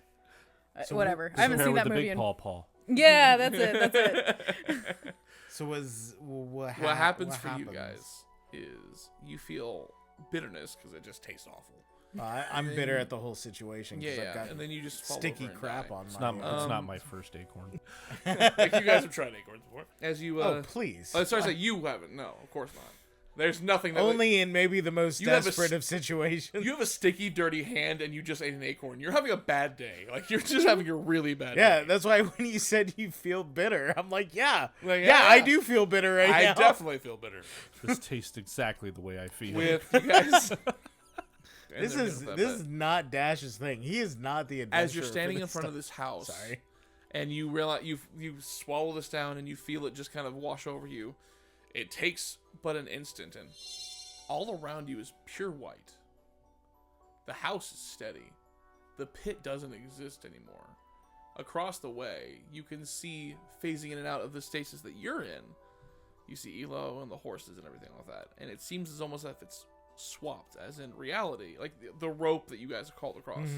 [SPEAKER 2] Whatever. I haven't
[SPEAKER 3] Compare
[SPEAKER 2] seen
[SPEAKER 3] with
[SPEAKER 2] that
[SPEAKER 3] the
[SPEAKER 2] movie.
[SPEAKER 3] big paw.
[SPEAKER 2] Yeah, that's it.
[SPEAKER 4] So what
[SPEAKER 1] What happens
[SPEAKER 4] what
[SPEAKER 1] for you
[SPEAKER 4] happens?
[SPEAKER 1] guys is you feel bitterness because it just tastes awful.
[SPEAKER 4] I'm bitter at the whole situation. 'cause
[SPEAKER 1] Yeah,
[SPEAKER 4] I've got
[SPEAKER 1] and then you just fall
[SPEAKER 4] sticky
[SPEAKER 1] over and
[SPEAKER 4] crap
[SPEAKER 1] die.
[SPEAKER 4] on
[SPEAKER 3] It's
[SPEAKER 4] my.
[SPEAKER 3] not my first acorn.
[SPEAKER 1] Like you guys have tried acorns before. As you,
[SPEAKER 4] Oh please!
[SPEAKER 1] sorry, say you haven't. No, of course not. There's nothing that
[SPEAKER 4] Only in maybe the most
[SPEAKER 1] You have a
[SPEAKER 4] desperate
[SPEAKER 1] s-
[SPEAKER 4] of situations.
[SPEAKER 1] you have a sticky, dirty hand and you just ate an acorn. You're having a bad day. Like you're just having a really bad
[SPEAKER 4] Yeah,
[SPEAKER 1] day.
[SPEAKER 4] that's why when you said you feel bitter, I'm like, yeah,
[SPEAKER 1] Like,
[SPEAKER 4] yeah, I
[SPEAKER 1] yeah.
[SPEAKER 4] do feel bitter right
[SPEAKER 1] I
[SPEAKER 4] now.
[SPEAKER 1] definitely feel bitter
[SPEAKER 3] This tastes exactly the way I feel.
[SPEAKER 1] with you guys. And
[SPEAKER 4] This
[SPEAKER 1] they're
[SPEAKER 4] is
[SPEAKER 1] good with that,
[SPEAKER 4] this
[SPEAKER 1] but-
[SPEAKER 4] is not Dash's thing. He is not the adventurer.
[SPEAKER 1] as you're standing in front of this house.
[SPEAKER 4] Sorry.
[SPEAKER 1] And you realize you swallow this down and you feel it just kind of wash over you. It takes but an instant and all around you is pure white. The house is steady. The pit doesn't exist anymore. Across the way, you can see phasing in and out of the stasis that you're in. You see Elo and the horses and everything like that. And it seems as almost as if it's swapped, as in reality. Like the rope that you guys have called across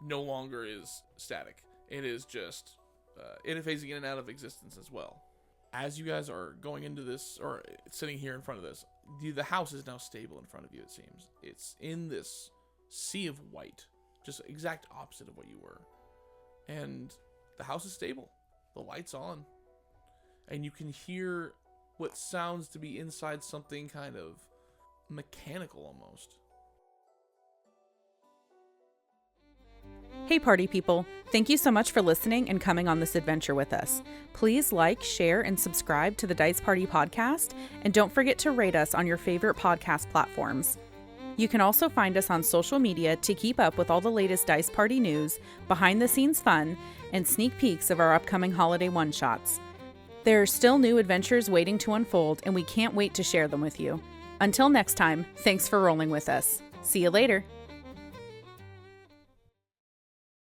[SPEAKER 1] no longer is static. It is just phasing in and out of existence as well. As you guys are going into this, or sitting here in front of this, the house is now stable in front of you, it seems. It's in this sea of white, just exact opposite of what you were. And the house is stable. The light's on. And you can hear what sounds to be inside something kind of mechanical almost.
[SPEAKER 2] Hey, party people. Thank you so much for listening and coming on this adventure with us. Please like, share, and subscribe to the Dice Party podcast, and don't forget to rate us on your favorite podcast platforms. You can also find us on social media to keep up with all the latest Dice Party news, behind-the-scenes fun, and sneak peeks of our upcoming holiday one-shots. There are still new adventures waiting to unfold, and we can't wait to share them with you. Until next time, thanks for rolling with us. See you later.